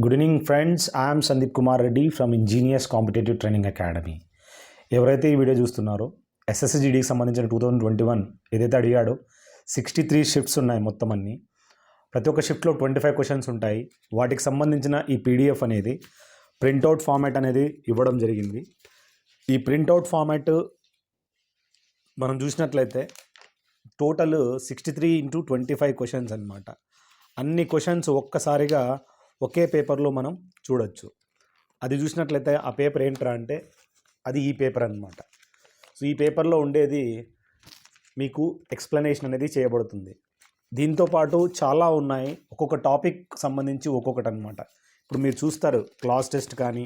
Good evening friends. I'm Sandeep Kumar Reddy from engineers competitive training academy. ఎవరైతే ఈ video చూస్తున్నారో ఎస్ఎస్సిజిడికి సంబంధించిన 2021 ఏదైతే అడిగాడో 63 షిఫ్ట్స్ ఉన్నాయి మొత్తం అన్నీ. ప్రతి ఒక్క షిఫ్ట్లో 25 క్వశ్చన్స్ ఉంటాయి. వాటికి సంబంధించిన ఈ పీడిఎఫ్ అనేది ప్రింట్అవుట్ ఫార్మాట్ అనేది ఇవ్వడం జరిగింది. ఈ ప్రింట్అవుట్ ఫార్మాట్ మనం చూసినట్లయితే టోటల్ 63x25 క్వశ్చన్స్ అనమాట. అన్ని క్వశ్చన్స్ ఒక్కసారిగా ఒకే పేపర్లో మనం చూడొచ్చు. అది చూసినట్లయితే ఆ పేపర్ ఏంట్రా అంటే అది ఈ పేపర్ అనమాట. సో ఈ పేపర్లో ఉండేది మీకు ఎక్స్ప్లెనేషన్ అనేది చేయబడుతుంది. దీంతోపాటు చాలా ఉన్నాయి, ఒక్కొక్క టాపిక్ సంబంధించి ఒక్కొక్కటి అనమాట. ఇప్పుడు మీరు చూస్తారు క్లాస్ టెస్ట్ కానీ,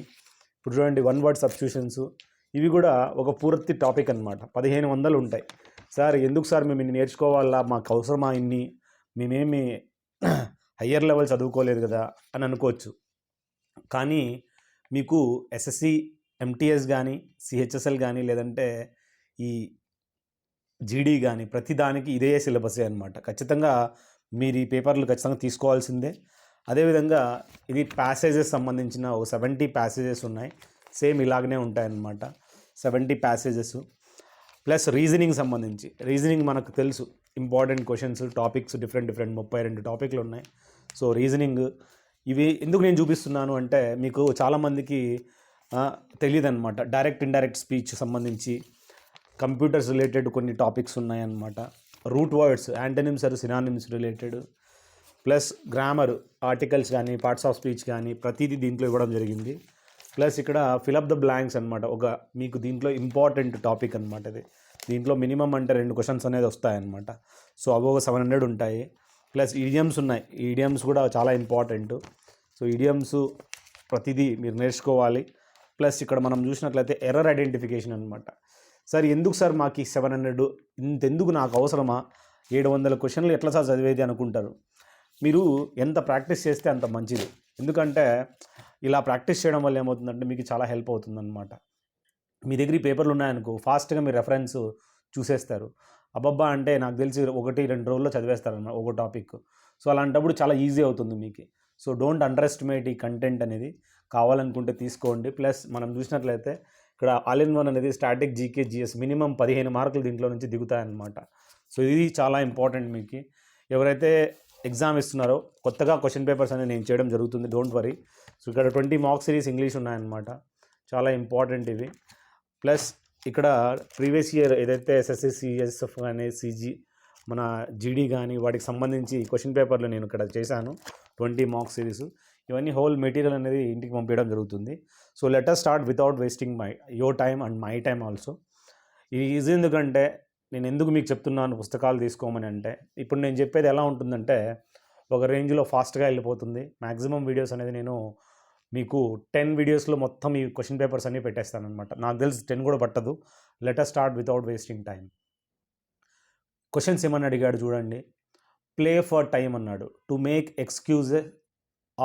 ఇప్పుడు చూడండి 1 వర్డ్ సబ్స్టిట్యూషన్స్, ఇవి కూడా ఒక పూర్తి టాపిక్ అనమాట. 1500 ఉంటాయి. సార్ ఎందుకు సార్ మేము ఇన్ని నేర్చుకోవాలా, మాకు అవసరమా ఇన్ని, మేమేమి హయ్యర్ లెవెల్ చదువుకోలేదు కదా అని అనుకోవచ్చు. కానీ మీకు ఎస్ఎస్సి ఎంటీఎస్ కానీ, సిహెచ్ఎస్ఎల్ కానీ, లేదంటే ఈ జీడీ కానీ ప్రతి దానికి ఇదే సిలబసే అనమాట. ఖచ్చితంగా మీరు ఈ పేపర్లు ఖచ్చితంగా తీసుకోవాల్సిందే. అదేవిధంగా ఇది ప్యాసేజెస్ సంబంధించిన ఒక 70 ప్యాసేజెస్ ఉన్నాయి. సేమ్ ఇలాగనే ఉంటాయన్నమాట. 70 ప్యాసేజెస్ ప్లస్ రీజనింగ్ సంబంధించి. రీజనింగ్ మనకు తెలుసు, ఇంపార్టెంట్ క్వశ్చన్స్, టాపిక్స్ డిఫరెంట్ 32 టాపిక్లు ఉన్నాయి. సో రీజనింగ్ ఇవి ఎందుకు నేను చూపిస్తున్నాను అంటే మీకు చాలామందికి తెలియదు అనమాట. డైరెక్ట్ ఇండైరెక్ట్ స్పీచ్ సంబంధించి కంప్యూటర్స్ రిలేటెడ్ కొన్ని టాపిక్స్ ఉన్నాయన్నమాట. Root words, antonyms or synonyms related, plus grammar, articles కానీ, పార్ట్స్ ఆఫ్ స్పీచ్ కానీ ప్రతిదీ దీంట్లో ఇవ్వడం జరిగింది. ప్లస్ ఇక్కడ ఫిలప్ ద బ్లాంక్స్ అనమాట. ఒక మీకు దీంట్లో ఇంపార్టెంట్ టాపిక్ అనమాట ఇది. దీంట్లో మినిమం అంటే 2 క్వశ్చన్స్ అనేది వస్తాయన్నమాట. సో అవి ఒక 700 ఉంటాయి. ప్లస్ ఈడియమ్స్ ఉన్నాయి. ఈడియమ్స్ కూడా చాలా ఇంపార్టెంట్. సో ఈడియమ్స్ ప్రతిదీ మీరు నేర్చుకోవాలి. ప్లస్ ఇక్కడ మనం చూసినట్లయితే ఎర్రర్ ఐడెంటిఫికేషన్ అనమాట. సార్ ఎందుకు సార్ మాకు ఈ 700 ఇంతెందుకు, నాకు అవసరమా, 700 క్వశ్చన్లు ఎట్లా సార్ చదివేది అనుకుంటారు. మీరు ఎంత ప్రాక్టీస్ చేస్తే అంత మంచిది. ఎందుకంటే ఇలా ప్రాక్టీస్ చేయడం వల్ల ఏమవుతుందంటే మీకు చాలా హెల్ప్ అవుతుందన్నమాట. మీ దగ్గర ఈ పేపర్లు ఉన్నాయనుకో, ఫాస్ట్గా మీరు రెఫరెన్స్ చూసేస్తారు. అబ్బబ్బా అంటే నాకు తెలిసి 1-2 రోజుల్లో చదివేస్తారన్నమాట ఒక టాపిక్. సో అలాంటప్పుడు చాలా ఈజీ అవుతుంది మీకు. సో డోంట్ అండర్ ఎస్టిమేట్ ఈ కంటెంట్ అనేది. కావాలనుకుంటే తీసుకోండి. ప్లస్ మనం చూసినట్లయితే ఇక్కడ ఆల్ ఇన్ వన్ అనేది స్టాటిక్, జీకే, జిఎస్ మినిమం 15 మార్కులు దీంట్లో నుంచి దిగుతాయన్నమాట. సో ఇది చాలా ఇంపార్టెంట్ మీకు. ఎవరైతే ఎగ్జామ్ ఇస్తున్నారో కొత్తగా క్వశ్చన్ పేపర్స్ అనేది నేను చేయడం జరుగుతుంది, డోంట్ వరీ. సో ఇక్కడ 20 మార్క్ సిరీస్ ఇంగ్లీష్ ఉన్నాయన్నమాట. చాలా ఇంపార్టెంట్ ఇవి. ప్లస్ ఇక్కడ ప్రీవియస్ ఇయర్ ఏదైతే ఎస్ఎస్సి, సిఎస్ఎఫ్ కానీ, సిజీ, మన జీడీ కానీ వాటికి సంబంధించి క్వశ్చన్ పేపర్లు నేను ఇక్కడ చేశాను. 20 మార్క్ సిరీస్. ఇవన్నీ హోల్ మెటీరియల్ అనేది ఇంటికి పంపించడం జరుగుతుంది. So let us start without wasting your time and my time also. ఇది ఈజీ. ఎందుకంటే నేను ఎందుకు మీకు చెప్తున్నాను పుస్తకాలు తీసుకోమని అంటే, ఇప్పుడు నేను చెప్పేది ఎలా ఉంటుందంటే ఒక రేంజ్లో ఫాస్ట్గా వెళ్ళిపోతుంది. మ్యాక్సిమం వీడియోస్ అనేది నేను మీకు 10 వీడియోస్లో మొత్తం ఈ క్వశ్చన్ పేపర్స్ అన్నీ పెట్టేస్తాను అనమాట. నాకు తెలిసి 10 కూడా పట్టదు. Let us start without wasting time. Questions ఏమని అడిగాడు చూడండి. ప్లే ఫర్ టైం అన్నాడు. To make excuses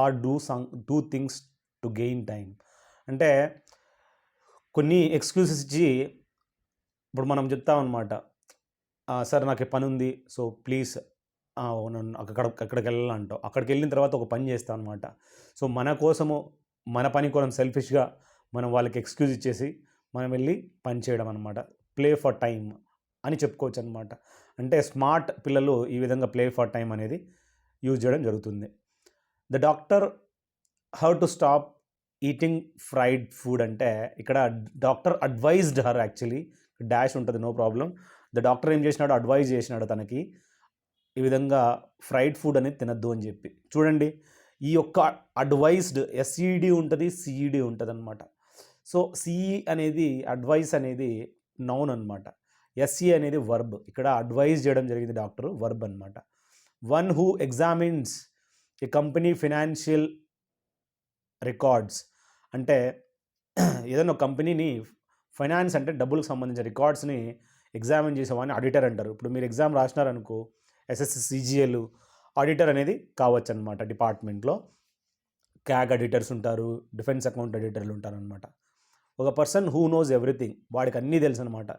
or do things to gain time. అంటే కొన్ని ఎక్స్క్యూజెస్ ఇచ్చి ఇప్పుడు మనం చెప్తామన్నమాట, సార్ నాకు పని ఉంది, సో ప్లీజ్ నన్ను అక్కడికి వెళ్ళాలంటావు. అక్కడికి వెళ్ళిన తర్వాత ఒక పని చేస్తాం అనమాట. సో మన కోసము, మన పని కోసం సెల్ఫిష్గా మనం వాళ్ళకి ఎక్స్క్యూజ్ ఇచ్చేసి మనం వెళ్ళి పని చేయడం అనమాట. ప్లే ఫర్ టైం అని చెప్పుకోవచ్చు అనమాట. అంటే స్మార్ట్ పిల్లలు ఈ విధంగా ప్లే ఫర్ టైం అనేది యూజ్ చేయడం జరుగుతుంది. The doctor how to stop eating fried food అంటే ఇక్కడ doctor advised her, actually dash ఉంటుంది, నో ప్రాబ్లం. ద డాక్టర్ ఏం చేసినాడు, అడ్వైజ్ చేసినాడు తనకి ఈ విధంగా ఫ్రైడ్ ఫుడ్ అనేది తినద్దు అని చెప్పి. చూడండి, ఈ యొక్క అడ్వైజ్డ్ ఎస్ఈడి ఉంటుంది, సిఈడి ఉంటుంది అనమాట. సో సిఈ అనేది అడ్వైస్ అనేది నౌన్ అనమాట. ఎస్ఈ అనేది వర్బ్. ఇక్కడ అడ్వైజ్ చేయడం జరిగింది డాక్టర్, వర్బ్ అనమాట. One who examines A company financial records అంటే ఏదైనా కంపెనీని, ఫైనాన్స్ అంటే డబ్బులకు సంబంధించిన రికార్డ్స్ని ఎగ్జామిన్ చేసేవాడిని ఆడిటర్ అంటారు. ఇప్పుడు మీరు ఎగ్జామ్ రాసినారనుకో, ఎస్ఎస్సి, సిజిఎల్ ఆడిటర్ అనేది కావచ్చు అనమాట. డిపార్ట్మెంట్లో క్యాగ్ ఎడిటర్స్ ఉంటారు, డిఫెన్స్ అకౌంట్ ఎడిటర్లు ఉంటారనమాట. ఒక పర్సన్ హూ నోస్ ఎవ్రీథింగ్, వాడికి అన్నీ తెలుసు అనమాట.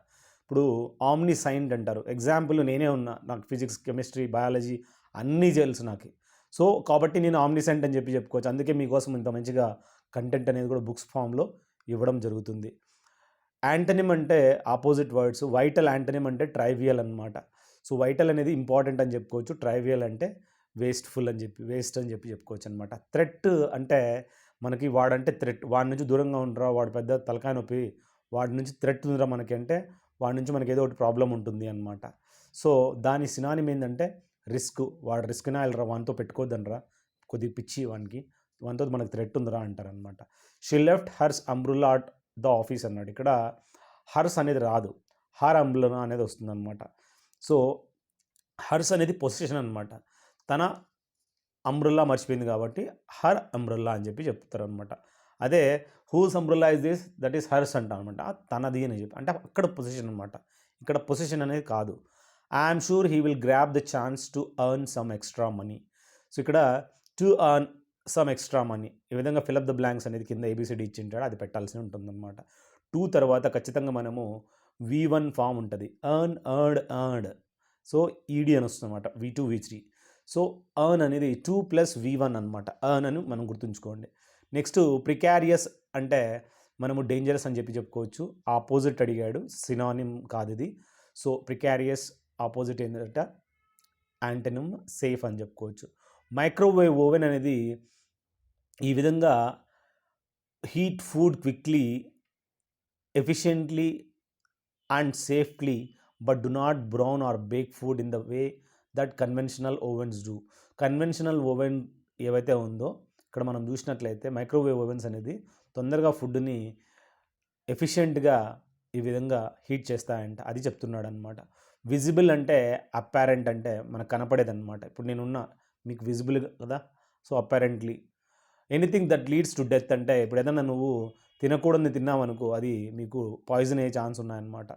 ఇప్పుడు ఆమ్ని సైంట్ అంటారు. ఎగ్జాంపుల్ నేనే ఉన్నా, నాకు ఫిజిక్స్, కెమిస్ట్రీ, బయాలజీ అన్నీ తెలుసు నాకు. సో కాబట్టి నేను ఆమ్నిసెంట్ అని చెప్పి చెప్పుకోవచ్చు. అందుకే మీకోసం ఇంత మంచిగా కంటెంట్ అనేది కూడా బుక్స్ ఫామ్లో ఇవ్వడం జరుగుతుంది. యాంటనిమ్ అంటే ఆపోజిట్ వర్డ్స్. వైటల్ యాంటనిమ్ అంటే ట్రైవియల్ అనమాట. సో వైటల్ అనేది ఇంపార్టెంట్ అని చెప్పుకోవచ్చు. ట్రైవియల్ అంటే వేస్ట్ఫుల్ అని చెప్పి వేస్ట్ అని చెప్పి చెప్పుకోవచ్చు అనమాట. థ్రెట్ అంటే మనకి వాడంటే థ్రెట్, వాడి నుంచి దూరంగా ఉండరా, వాడు పెద్ద తలకాయ నొప్పి, వాడి నుంచి థ్రెట్ ఉందిరా మనకి అంటే వాడి నుంచి మనకి ఏదో ఒకటి ప్రాబ్లం ఉంటుంది అనమాట. సో దాని సినానిమ్ ఏంటంటే రిస్క్. వాడు రిస్క్నా వెళ్ళరా, వానితో పెట్టుకోవద్దనరా, కొద్దిగా పిచ్చి వానికి, వానితో మనకు థ్రెట్ ఉందిరా అంటారనమాట. She left hurts అంబ్రుల్లా at the office అన్నాడు. ఇక్కడ హర్స్ అనేది రాదు, హర్ అంబ్రుల్లా అనేది వస్తుందన్నమాట. సో హర్స్ అనేది పొజిషన్ అనమాట. తన అంబ్రుల్లా మర్చిపోయింది కాబట్టి హర్ అంబ్రుల్లా అని చెప్పి చెప్తారనమాట. అదే whose umbrella is this, that is hers అంట అనమాట. తనది అని చెప్పి అంటే అక్కడ పొజిషన్ అనమాట. ఇక్కడ పొజిషన్ అనేది కాదు. I'm sure he will grab the chance to earn some extra money. So ఇక్కడ to earn some extra money, ఈ విధంగా ఫిలప్ ద బ్లాంక్స్ అనేది కింద ఏబిసిడి ఇచ్చింటాడు, అది పెట్టాల్సి ఉంటుందన్నమాట. టూ తర్వాత ఖచ్చితంగా మనము V1 ఫామ్ ఉంటుంది. ఎర్న్డ్. సో ఈడీ అని వస్తుంది అనమాట. V2 V3. సో ఎర్న్ అనేది 2 + V1 అనమాట. ఎర్న్ అని మనం గుర్తుంచుకోండి. నెక్స్ట్ ప్రికారియస్ అంటే మనము డేంజరస్ అని చెప్పి చెప్పుకోవచ్చు. ఆపోజిట్ అడిగాడు, సినానిమ్ కాదు ఇది. సో ప్రికారియస్ ఆపోజిట్ ఏంటంటే యాంటనిమ్ సేఫ్ అని చెప్పుకోవచ్చు. మైక్రోవేవ్ ఓవెన్ అనేది ఈ విధంగా heat food quickly, efficiently and safely, but do not brown or bake food in the way that conventional ovens do. Conventional oven ఏవైతే ఉందో ఇక్కడ మనం చూసినట్లయితే మైక్రోవేవ్ ఓవెన్స్ అనేది తొందరగా ఫుడ్ని ఎఫిషియెంట్గా ఈ విధంగా హీట్ చేస్తాయంట, అది చెప్తున్నాడు అనమాట. విజిబుల్ అంటే అప్పారెంట్ అంటే మనకు కనపడేది అనమాట. ఇప్పుడు నేనున్నా మీకు విజిబుల్ కదా, so apparently. Anything that leads to death అంటే ఇప్పుడు ఏదన్నా నువ్వు తినకూడదని తిన్నావనుకో అది మీకు పాయిజన్ అయ్యే ఛాన్స్ ఉన్నాయన్నమాట.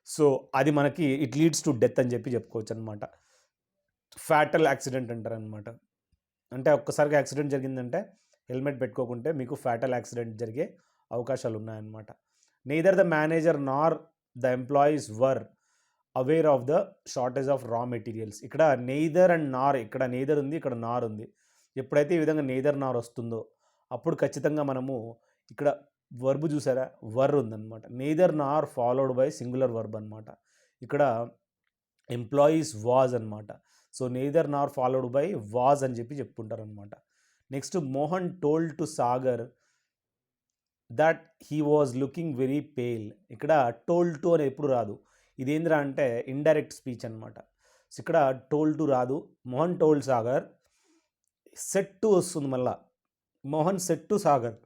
సో అది మనకి ఇట్ లీడ్స్ టు డెత్ అని చెప్పి చెప్పుకోవచ్చు అనమాట. ఫ్యాటల్ యాక్సిడెంట్ అంటారనమాట. అంటే ఒక్కసారిగా యాక్సిడెంట్ జరిగిందంటే హెల్మెట్ పెట్టుకోకుంటే మీకు ఫ్యాటల్ యాక్సిడెంట్ జరిగే అవకాశాలు ఉన్నాయన్నమాట. Neither the manager nor the employees were aware of the shortage of రా మెటీరియల్స్. ఇక్కడ నెయిదర్ అండ్ నార్, ఇక్కడ నెయిదర్ ఉంది, ఇక్కడ నార్ ఉంది. ఎప్పుడైతే ఈ విధంగా నెయిదర్ నార్ వస్తుందో అప్పుడు ఖచ్చితంగా మనము ఇక్కడ వర్బ్ చూసారా, వర్ ఉందన్నమాట. Neither Nar followed by singular verb అనమాట. ఇక్కడ ఎంప్లాయీస్ వాజ్ అనమాట. So neither Nar followed by was అని చెప్పి చెప్పుకుంటారు అనమాట. Next Mohan told to Sagar that he was looking very pale. ఇక్కడ టోల్డ్ టు అని ఎప్పుడు రాదు, ఇదేంద్రా అంటే ఇండైరెక్ట్ స్పీచ్ అనమాట. సో ఇక్కడ టోల్డ్ టు రాదు. Mohan told Sagar, set to వస్తుంది మళ్ళా. మోహన్ సెట్ టు సాగర్,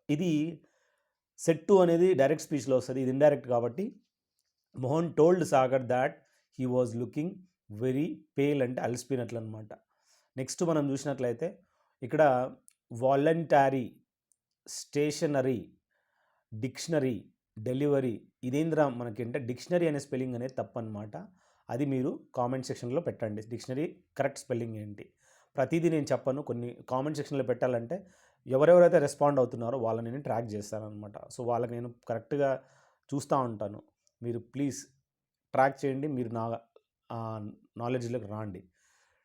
ఇది సెట్ టు అనేది డైరెక్ట్ స్పీచ్లో వస్తుంది, ఇది ఇండైరెక్ట్ కాబట్టి Mohan told Sagar that he was looking very pale అంటే అలసిపోయినట్లు అనమాట. నెక్స్ట్ మనం చూసినట్లయితే ఇక్కడ వాలంటరీ, స్టేషనరీ, డిక్షనరీ, డెలివరీ, ఇదేంద్రా మనకి అంటే డిక్షనరీ అనే స్పెల్లింగ్ అనేది తప్పనమాట. అది మీరు కామెంట్ సెక్షన్లో పెట్టండి. డిక్షనరీ కరెక్ట్ స్పెల్లింగ్ ఏంటి, ప్రతిదీ నేను చెప్పను, కొన్ని కామెంట్ సెక్షన్లో పెట్టాలంటే ఎవరెవరైతే రెస్పాండ్ అవుతున్నారో వాళ్ళని నేను ట్రాక్ చేస్తానమాట. సో వాళ్ళకి నేను కరెక్ట్గా చూస్తూ ఉంటాను. మీరు ప్లీజ్ ట్రాక్ చేయండి, మీరు నా నాలెడ్జ్లోకి రాండి.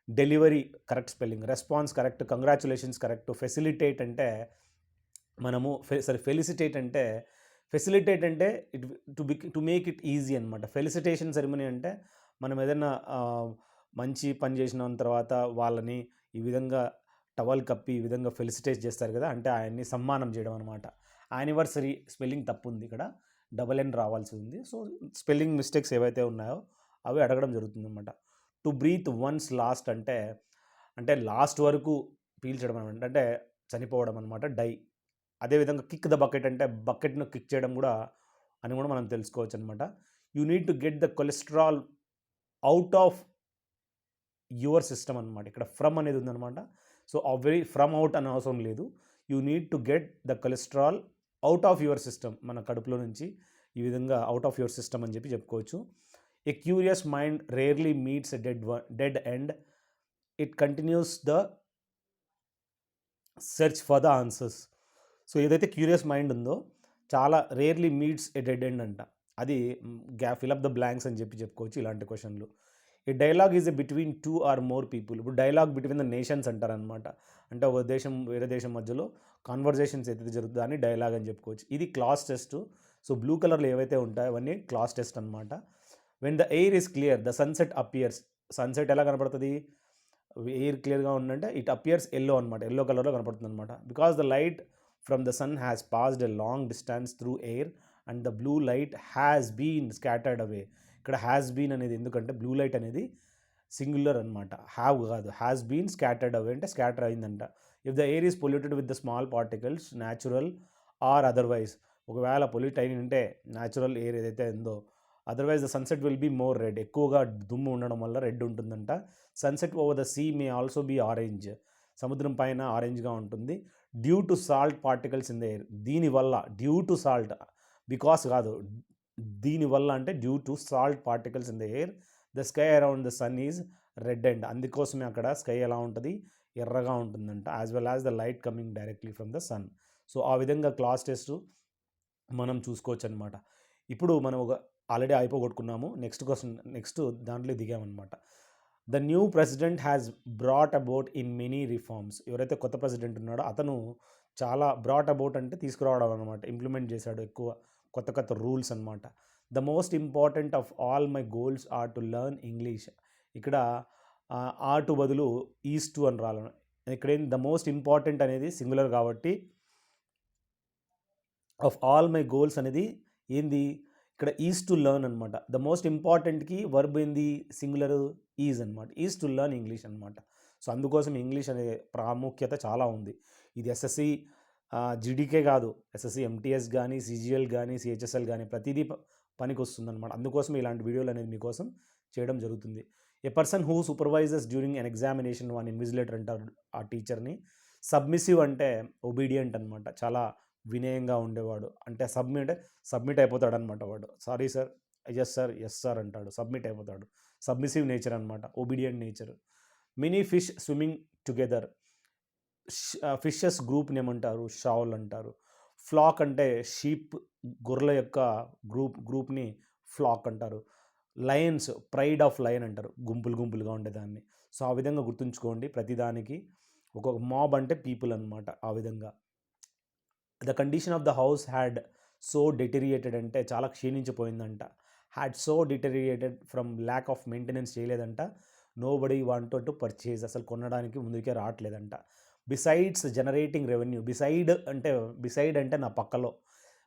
Delivery correct spelling, response correct, congratulations correct, facilitate అంటే మనము ఫెలిసిటేట్ అంటే it to make it easy అనమాట. ఫెలిసిటేషన్ సెరమనీ అంటే మనం ఏదైనా మంచి పని చేసిన తర్వాత వాళ్ళని ఈ విధంగా టవల్ కప్పి ఈ విధంగా ఫెలిసిటేట్ చేస్తారు కదా, అంటే ఆయన్ని సన్మానం చేయడం అనమాట. యానివర్సరీ స్పెల్లింగ్ తప్పు ఉంది, ఇక్కడ డబల్ ఎన్ రావాల్సి ఉంది. సో స్పెల్లింగ్ మిస్టేక్స్ ఏవైతే ఉన్నాయో అవి అడగడం జరుగుతుంది అనమాట. టు బ్రీత్ వన్స్ లాస్ట్ అంటే లాస్ట్ వరకు పీల్చడం అనమాట, అంటే చనిపోవడం అనమాట, డై. అదేవిధంగా కిక్ ద బకెట్ అంటే బకెట్ను కిక్ చేయడం కూడా అని కూడా మనం తెలుసుకోవచ్చు అనమాట. You need to get the cholesterol out of your system అనమాట. ఇక్కడ ఫ్రమ్ అనేది ఉందన్నమాట. సో ఫ్రమ్ అవుట్ అని అవసరం లేదు, you need to get the cholesterol out of your system, మన కడుపులో నుంచి ఈ విధంగా అవుట్ ఆఫ్ యువర్ సిస్టమ్ అని చెప్పి చెప్పుకోవచ్చు. A curious mind rarely meets a dead end, it continues the search for the answers. So ఏదైతే క్యూరియస్ మైండ్ ఉందో చాలా rarely meets a dead end అంట, అది ఫిల్ అప్ ద బ్లాంక్స్ అని చెప్పి చెప్పుకోవచ్చు ఇలాంటి క్వశ్చన్లు. ఈ dialogue is between 2 or more people. ఇప్పుడు డైలాగ్ బిట్వీన్ ద నేషన్స్ అంటారనమాట. అంటే ఒక దేశం వేరే దేశం మధ్యలో కాన్వర్జేషన్స్ ఏదైతే జరుగుతుందో దాన్ని డైలాగ్ అని చెప్పుకోవచ్చు. ఇది క్లాస్ టెస్ట్. సో బ్లూ కలర్లో ఏవైతే ఉంటాయో అవన్నీ క్లాస్ టెస్ట్ అనమాట. When the air is clear the sunset appears. Sunset ఎలా కనపడుతుంది? ఎయిర్ క్లియర్గా ఉందంటే ఇట్ అపియర్స్ ఎల్లో అనమాట, ఎల్లో కలర్లో కనపడుతుంది అనమాట. Because the light from the sun has passed a long distance through air and the blue light has been scattered away. ఇక్కడ has been అనేది ఎందుకంటే బ్లూ లైట్ అనేది సింగులర్ అనమాట, హ్యావ్ కాదు. హ్యాస్ బీన్ స్కాటర్డ్ అవే అంటే scatter అయిందంట. If the air is polluted with the small particles natural or otherwise, ఒకవేళ pollute అయిన ఉంటే న్యాచురల్ ఎయిర్ ఏదైతే ఉందో, otherwise the sunset will be more red, ఎక్కువగా దుమ్ము ఉండడం వల్ల రెడ్ ఉంటుందంట. Sunset over the sea may also be orange, సముద్రం పైన ఆరెంజ్గా ఉంటుంది. Due to salt particles in the air, దీనివల్ల డ్యూ టు సాల్ట్, బికాస్ కాదు, దీనివల్ల అంటే due to salt particles in the air the sky around the sun is red and, అందుకోసమే అక్కడ స్కై ఎలా ఉంటుంది, ఎర్రగా ఉంటుందంట. As well as the light coming directly from the sun. So ఆ విధంగా క్లాస్ టెస్ట్ మనం చూసుకోవచ్చు అనమాట. ఇప్పుడు మనం ఒక ఆల్రెడీ అయిపోగొట్టుకున్నాము. నెక్స్ట్ దాంట్లో దిగామన్నమాట. The new president has brought about in many reforms. ఎవరైతే కొత్త ప్రెసిడెంట్ ఉన్నాడో అతను చాలా బ్రాట్ అబౌట్ అంటే తీసుకురావడం అనమాట, ఇంప్లిమెంట్ చేశాడు ఎక్కువ కొత్త కొత్త రూల్స్ అనమాట. The most important of all my goals are to learn English. ఇక్కడ టు బదులు ఈజ్ టు అని రాలను. ఇక్కడ ఏంటి, ద మోస్ట్ ఇంపార్టెంట్ అనేది సింగులర్ కాబట్టి ఆఫ్ ఆల్ మై గోల్స్ అనేది ఏంది, ఇక్కడ ఈజ్ టు లెర్న్ అనమాట. ద మోస్ట్ ఇంపార్టెంట్కి వర్బ్ ఏంది, సింగులర్ ఈజ్ అనమాట. ఈజ్ టు లెర్న్ ఇంగ్లీష్ అనమాట. సో అందుకోసం ఇంగ్లీష్ అనే ప్రాముఖ్యత చాలా ఉంది. ఇది ఎస్ఎస్సి జీడీకే కాదు, ఎస్ఎస్సి ఎంటీఎస్ కానీ, సిజిఎల్ కానీ, సిహెచ్ఎస్ఎల్ కానీ ప్రతిదీ పనికి వస్తుంది అనమాట. అందుకోసం ఇలాంటి వీడియోలు అనేది మీకోసం చేయడం జరుగుతుంది. A person who supervisors during an examination one invigilator అంటారు ఆ టీచర్ని. సబ్మిసివ్ అంటే ఒబీడియంట్ అనమాట, చాలా వినయంగా ఉండేవాడు. అంటే సబ్మిట్ అయిపోతాడు అనమాట వాడు. Sorry sir, yes sir, yes sir అంటాడు, సబ్మిట్ అయిపోతాడు. సబ్మిసివ్ నేచర్ అనమాట, obedient nature. Many fish swimming together. Fishes గ్రూప్ని ఏమంటారు, షావుల్ అంటారు. ఫ్లాక్ అంటే షీప్, గొర్రెల యొక్క గ్రూప్ని ఫ్లాక్ అంటారు. లయన్స్, ప్రైడ్ ఆఫ్ లయన్ అంటారు, గుంపులు గుంపులుగా ఉండేదాన్ని. సో ఆ విధంగా గుర్తుంచుకోండి ప్రతిదానికి. ఒక్కొక్క మాబ్ అంటే పీపుల్ అనమాట. ఆ విధంగా the condition of the house had so deteriorated అంటే చాలా క్షీణించిపోయిందంట. Had so deteriorated from lack of maintenance చేయలేదంట. Nobody wanted to purchase, అసలు కొనడానికి ముందుకే రావట్లేదంట. Besides generating revenue. బిసైడ్ అంటే నా పక్కలో,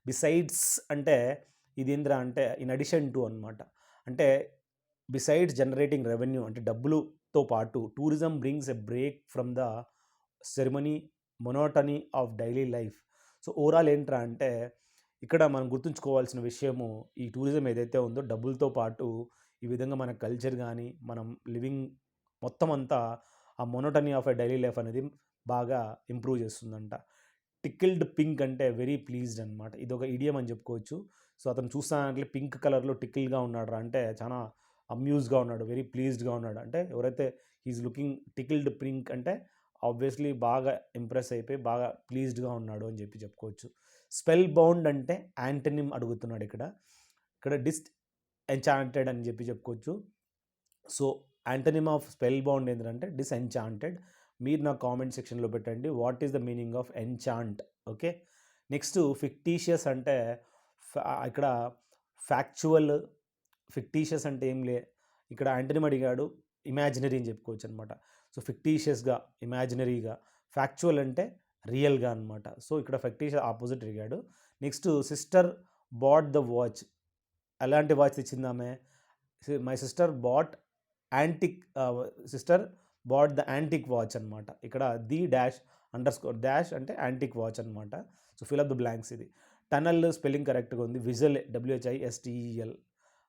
బిసైడ్స్ అంటే ఇది ఏంద్రా అంటే ఇన్ అడిషన్ టు అనమాట. అంటే బిసైడ్స్ జనరేటింగ్ రెవెన్యూ అంటే డబ్బులతో పాటు tourism brings a break from the ceremony monotony of daily life. So overall ఏంట్రా అంటే ఇక్కడ మనం గుర్తుంచుకోవాల్సిన విషయము, ఈ టూరిజం ఏదైతే ఉందో డబ్బులతో పాటు ఈ విధంగా మన కల్చర్ కానీ మనం లివింగ్ మొత్తం అంతా ఆ మొనోటనీ ఆఫ్ ఎ డైలీ లైఫ్ అనేది బాగా ఇంప్రూవ్ చేస్తుందంట. టికిల్డ్ పింక్ అంటే వెరీ ప్లీజ్డ్ అనమాట. ఇది ఒక ఇడియం అని చెప్పుకోవచ్చు. సో అతను చూస్తానంటే పింక్ కలర్లో టికిల్గా ఉన్నాడు అంటే చాలా అమ్యూజ్గా ఉన్నాడు, వెరీ ప్లీజ్డ్గా ఉన్నాడు. అంటే ఎవరైతే హీఈస్ లుకింగ్ టికిల్డ్ పింక్ అంటే ఆబ్వియస్లీ బాగా ఇంప్రెస్ అయిపోయి బాగా ప్లీజ్డ్గా ఉన్నాడు అని చెప్పుకోవచ్చు. స్పెల్ బౌండ్ అంటే యాంటనిమ్ అడుగుతున్నాడు ఇక్కడ డిస్ ఎంచాంటెడ్ అని చెప్పుకోవచ్చు. So antonym of spellbound ఏంటంటే డిస్ఎన్చాంటెడ్. మీరు నా కామెంట్ సెక్షన్లో పెట్టండి what is the meaning of enchant. Okay, next fictitious అంటే ఇక్కడ ఫ్యాక్చువల్. ఫిక్టీషియస్ అంటే ఏం లే, ఇక్కడ యాంటనిమ్ అడిగాడు, ఇమాజినరీ అని చెప్పుకోవచ్చు అనమాట. సో ఫిక్టీషియస్గా, ఇమాజినరీగా. ఫ్యాక్చువల్ అంటే రియల్గా అనమాట. సో ఇక్కడ ఫిక్టీషియస్ ఆపోజిట్ అడిగాడు. Next sister bat the watch. ఎలాంటి watch తెచ్చిందామే, my sister bat the antique watch అనమాట. ఇక్కడ ది డాష్ అండర్స్కోర్ డాష్ అంటే యాంటిక్ వాచ్ అనమాట. So fill up the blanks. ఇది టనల్ స్పెల్లింగ్ కరెక్ట్గా ఉంది. Whistle WHISTEL.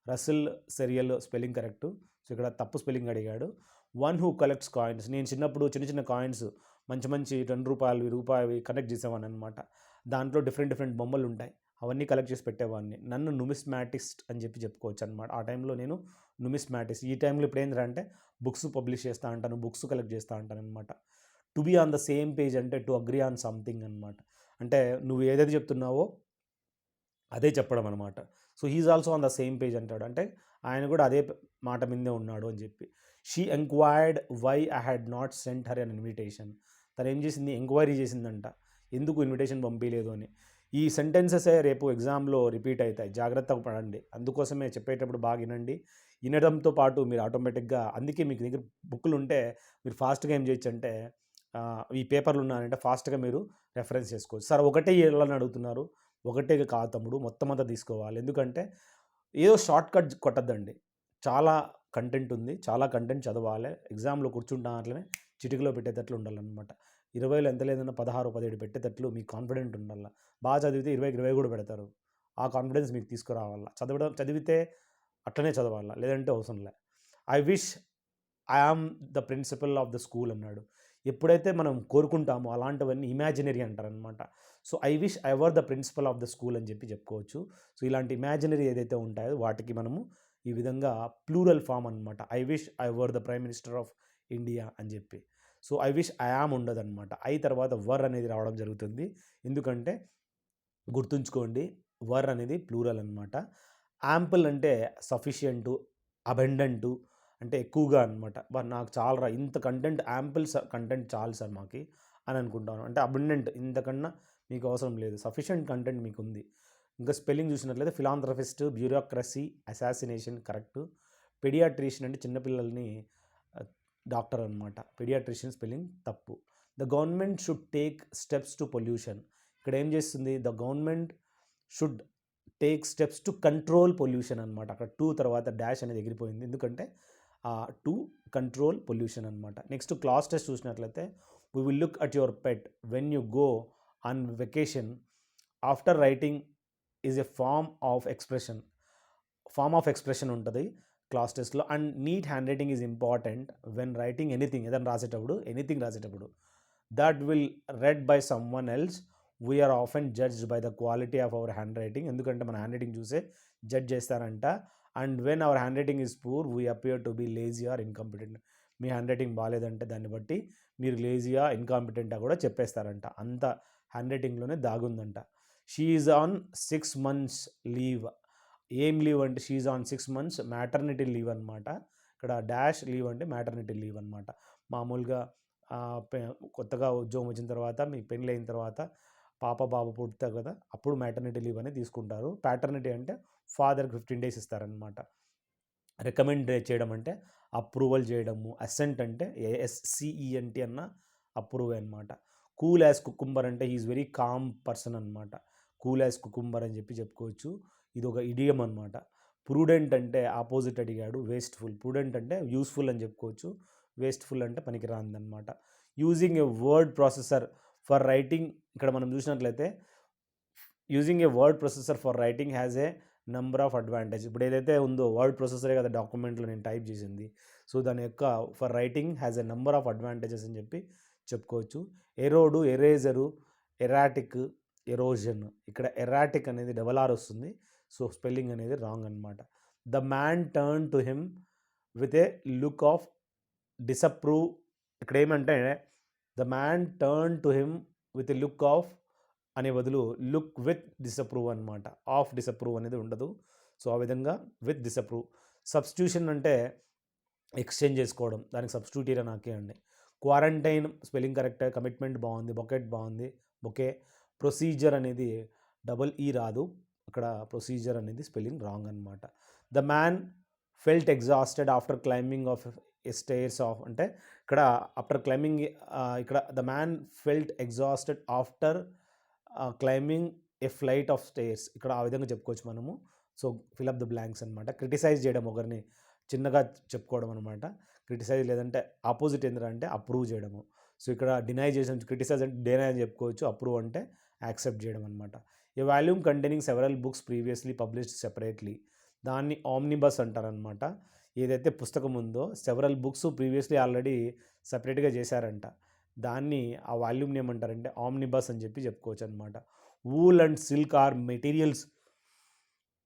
Russell సెరియల్ spelling correct. So ఇక్కడ తప్పు స్పెల్లింగ్ అడిగాడు. One who collects coins. నేను చిన్నప్పుడు చిన్న చిన్న కాయిన్స్ మంచి మంచి ₹2 కలెక్ట్ చేసేవాడిని అనమాట. దాంట్లో డిఫరెంట్ బొమ్మలు ఉంటాయి, అవన్నీ కలెక్ట్ చేసి పెట్టేవాడిని. నన్ను నుమిస్మాటిస్ట్ అని చెప్పుకోవచ్చు అనమాట. ఆ టైంలో నేను నుమిస్మాటిస్ట్. ఈ టైంలో ఇప్పుడు ఏంటంటే బుక్స్ పబ్లిష్ చేస్తూ ఉంటాను, బుక్స్ కలెక్ట్ చేస్తూ ఉంటాను అనమాట. To be on the same page అంటే టు అగ్రీ ఆన్ సంథింగ్ అనమాట. అంటే నువ్వు ఏదైతే చెప్తున్నావో అదే చెప్పడం అనమాట. So he's also on the same page అంటాడు. అంటే ఆయన కూడా అదే మాట మీదే ఉన్నాడు అని చెప్పి. She enquired why I had not sent her an invitation. తను ఏం చేసింది, ఎంక్వైరీ చేసిందంట, ఎందుకు ఇన్విటేషన్ పంపించలేదు అని. ఈ సెంటెన్సెసే రేపు ఎగ్జామ్లో రిపీట్ అవుతాయి, జాగ్రత్తగా పడండి. అందుకోసమే చెప్పేటప్పుడు బాగా వినండి. వినడంతో పాటు మీరు ఆటోమేటిక్గా, అందుకే మీకు దగ్గర బుక్కులు ఉంటే మీరు ఫాస్ట్గా ఏం చేయొచ్చు అంటే, ఈ పేపర్లు ఉన్నాయంటే ఫాస్ట్గా మీరు రెఫరెన్స్ చేసుకోవచ్చు. సార్ ఒకటే ఇవ్వాలని అడుగుతున్నారు, ఒకటే కాదు తమ్ముడు, మొత్తం అంతా తీసుకోవాలి. ఎందుకంటే ఏదో షార్ట్ కట్ కొట్టద్దండి, చాలా కంటెంట్ ఉంది, చాలా కంటెంట్ చదవాలి. ఎగ్జామ్లో కూర్చుంటాం అట్లనే చిటికలో పెట్టేటట్లు ఉండాలన్నమాట. 20లో ఎంత లేదన్నా 16, 17 పెట్టేటట్లు మీకు కాన్ఫిడెంట్ ఉండాలి. బాగా చదివితే 20కి 20 కూడా పెడతారు. ఆ కాన్ఫిడెన్స్ మీకు తీసుకురావాలా. చదివితే అట్లనే చదవాలా, లేదంటే అవసరం లే. I wish I am the principal of the school అన్నాడు. ఎప్పుడైతే మనం కోరుకుంటామో అలాంటివన్నీ ఇమాజినరీ అంటారనమాట. So I wish I were the principal of the school అని చెప్పి చెప్పుకోవచ్చు. సో ఇలాంటి ఇమాజినరీ ఏదైతే ఉంటాయో వాటికి మనము ఈ విధంగా ప్లూరల్ ఫామ్ అనమాట. I wish I were the prime minister of India అని చెప్పి. So I wish I yam ఉండదన్నమాట. ఐ తర్వాత వర్ అనేది రావడం జరుగుతుంది. ఎందుకంటే గుర్తుంచుకోండి, వర్ అనేది ప్లూరల్ అనమాట. యాంపుల్ అంటే సఫిషియంటు, అబెండెంటు అంటే ఎక్కువగా అనమాట. నాకు చాలరా ఇంత కంటెంట్, యాంపుల్ కంటెంట్ చాలు సార్ మాకి అని అనుకుంటాను. అంటే అబెండెంట్, ఇంతకన్నా మీకు అవసరం లేదు, సఫిషియంట్ కంటెంట్ మీకు ఉంది. ఇంకా స్పెల్లింగ్ చూసినట్లయితే philanthropist, bureaucracy, assassination correct. Paediatrician అంటే చిన్నపిల్లల్ని డాక్టర్ అనమాట. పెడియాట్రిషియన్ స్పెల్లింగ్ తప్పు. The government should take steps to pollution. ఇక్కడ ఏం చేస్తుంది, the government should take steps to control pollution అనమాట. అక్కడ టూ తర్వాత డాష్ అనేది ఎగిరిపోయింది, ఎందుకంటే టు కంట్రోల్ పొల్యూషన్ అనమాట. నెక్స్ట్ క్లాస్ టెస్ట్ చూసినట్లయితే, we will look at your pet when you go on vacation after writing is a form of expression ఉంటుంది class టెస్ట్లో. And neat handwriting is important when writing anything, ఏదైనా రాసేటప్పుడు that will read by someone else. We are often judged by the quality of our handwriting. ఎందుకంటే మన handwriting చూసే judge చేస్తారంట. And when our handwriting is poor we appear to be lazy or incompetent. మీ handwriting బాగాలేదంటే దాన్ని బట్టి మీరు లేజీయా ఇన్కాంపిటెంటా కూడా చెప్పేస్తారంట. అంత హ్యాండ్ రైటింగ్లోనే దాగుందంట. She is on 6 months leave. ఏం లీవ్ అంటే she is on 6 months maternity leave అనమాట. ఇక్కడ డాష్ లీవ్ అంటే మ్యాటర్నిటీ లీవ్ అనమాట. మామూలుగా కొత్తగా ఉద్యోగం వచ్చిన తర్వాత, మీ పెళ్ళి అయిన తర్వాత బాబు పుడతారు కదా, అప్పుడు మ్యాటర్నిటీ లీవ్ అనేది తీసుకుంటారు. ప్యాటర్నిటీ అంటే ఫాదర్కి 15 days ఇస్తారనమాట. రికమెండ్ చేయడం అంటే అప్రూవల్ చేయడము. అసెంట్ అంటే ASCENT అన్న అప్రూవ్ అనమాట. కూల్ యాజ్ కుకుంబర్ అంటే ఈజ్ వెరీ కామ్ పర్సన్ అనమాట. కూల్ యాజ్ కుకుంబర్ అని చెప్పి చెప్పుకోవచ్చు. ఇది ఒక ఇడియం అనమాట. ప్రూడెంట్ అంటే ఆపోజిట్ అడిగాడు, వేస్ట్ఫుల్. ప్రూడెంట్ అంటే యూస్ఫుల్ అని చెప్పుకోవచ్చు, వేస్ట్ఫుల్ అంటే పనికిరాందనమాట. Using a word processor for writing, ఇక్కడ మనం చూసినట్లయితే using a word processor for writing has a number of advantage. ఇప్పుడు ఏదైతే ఉందో వర్డ్ ప్రొసెసరే కదా డాక్యుమెంట్లో నేను టైప్ చేసింది. సో దాని యొక్క for writing has a number of advantages అని చెప్పి చెప్పుకోవచ్చు. ఎరోడు, ఎరేజరు, ఎరాటిక్, ఎరోజన్. ఇక్కడ ఎరాటిక్ అనేది డబల్ ఆర్ వస్తుంది. సో స్పెల్లింగ్ అనేది రాంగ్ అనమాట. The man turn to him with a look of disapprove. ఇక్కడ ఏమంటే the man turn to him with a look of అనే బదులు లుక్ విత్ డిసప్రూవ్ అనమాట. ఆఫ్ డిసప్రూవ్ అనేది ఉండదు. సో ఆ విధంగా విత్ డిసప్రూవ్. సబ్స్టిట్యూషన్ అంటే ఎక్స్చేంజ్ చేసుకోవడం, దానికి సబ్స్టిట్యూట్ నాకే అండి. క్వారంటైన్ స్పెల్లింగ్ కరెక్టే. కమిట్మెంట్ బాగుంది. బొకెట్ బాగుంది, బొకే. ప్రొసీజర్ అనేది డబుల్ ఈ రాదు, అక్కడ ప్రొసీజర్ అనేది స్పెల్లింగ్ రాంగ్ అనమాట. The man felt exhausted after climbing of stairs of అంటే ఇక్కడ ఆఫ్టర్ క్లైంబింగ్, ఇక్కడ the man felt exhausted after climbing A flight of stairs. ఇక్కడ ఆ విధంగా చెప్పుకోవచ్చు మనము. So fill up the blanks అనమాట. క్రిటిసైజ్ చేయడం, ఒకరిని చిన్నగా చెప్పుకోవడం అనమాట. క్రిటిసైజ్ లేదంటే ఆపోజిట్ ఏంటంటే అప్రూవ్ చేయడము. సో ఇక్కడ డినై చేసిన, క్రిటిసైజ్ అంటే డినై అని చెప్పుకోవచ్చు, అప్రూవ్ అంటే యాక్సెప్ట్ చేయడం అనమాట. A volume containing several books previously published separately, దాన్ని ఆమ్నిబస్ అంటారనమాట. ఏదైతే పుస్తకం ఉందో సెవరల్ బుక్స్ ప్రీవియస్లీ ఆల్రెడీ సపరేట్గా చేశారంట, దాన్ని ఆ వాల్యూమ్ని ఏమంటారంటే ఆమ్నిబస్ అని చెప్పి చెప్పుకోవచ్చు అనమాట. Wool and silk are materials,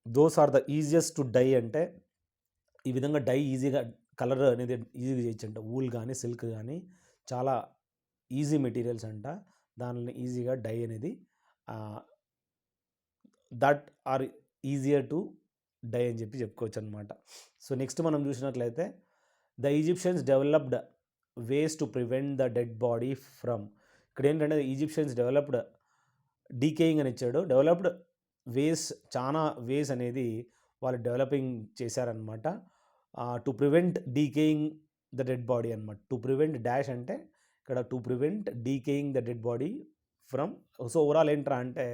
those are the easiest to dye అంటే ఈ విధంగా డై ఈజీగా, కలర్ అనేది ఈజీగా చేయొచ్చు అంట. వూల్ కానీ సిల్క్ కానీ చాలా ఈజీ మెటీరియల్స్ అంట, దానిని ఈజీగా డై అనేది that are easier to dye అని చెప్పుకోవచ్చు అనమాట. సో నెక్స్ట్ మనం చూసినట్లయితే the Egyptians developed ways to prevent the dead body from. ఇక్కడ ఏంటంటే ఈజిప్షియన్స్ డెవలప్డ్ డీకేయింగ్ అని ఇచ్చాడు. డెవలప్డ్ వేస్, చాలా వేస్ అనేది వాళ్ళు డెవలపింగ్ చేశారనమాట. To prevent decaying the dead body అనమాట. టు ప్రివెంట్ డాష్ అంటే ఇక్కడ to prevent decaying the dead body from. So overall ఏంట్రా అంటే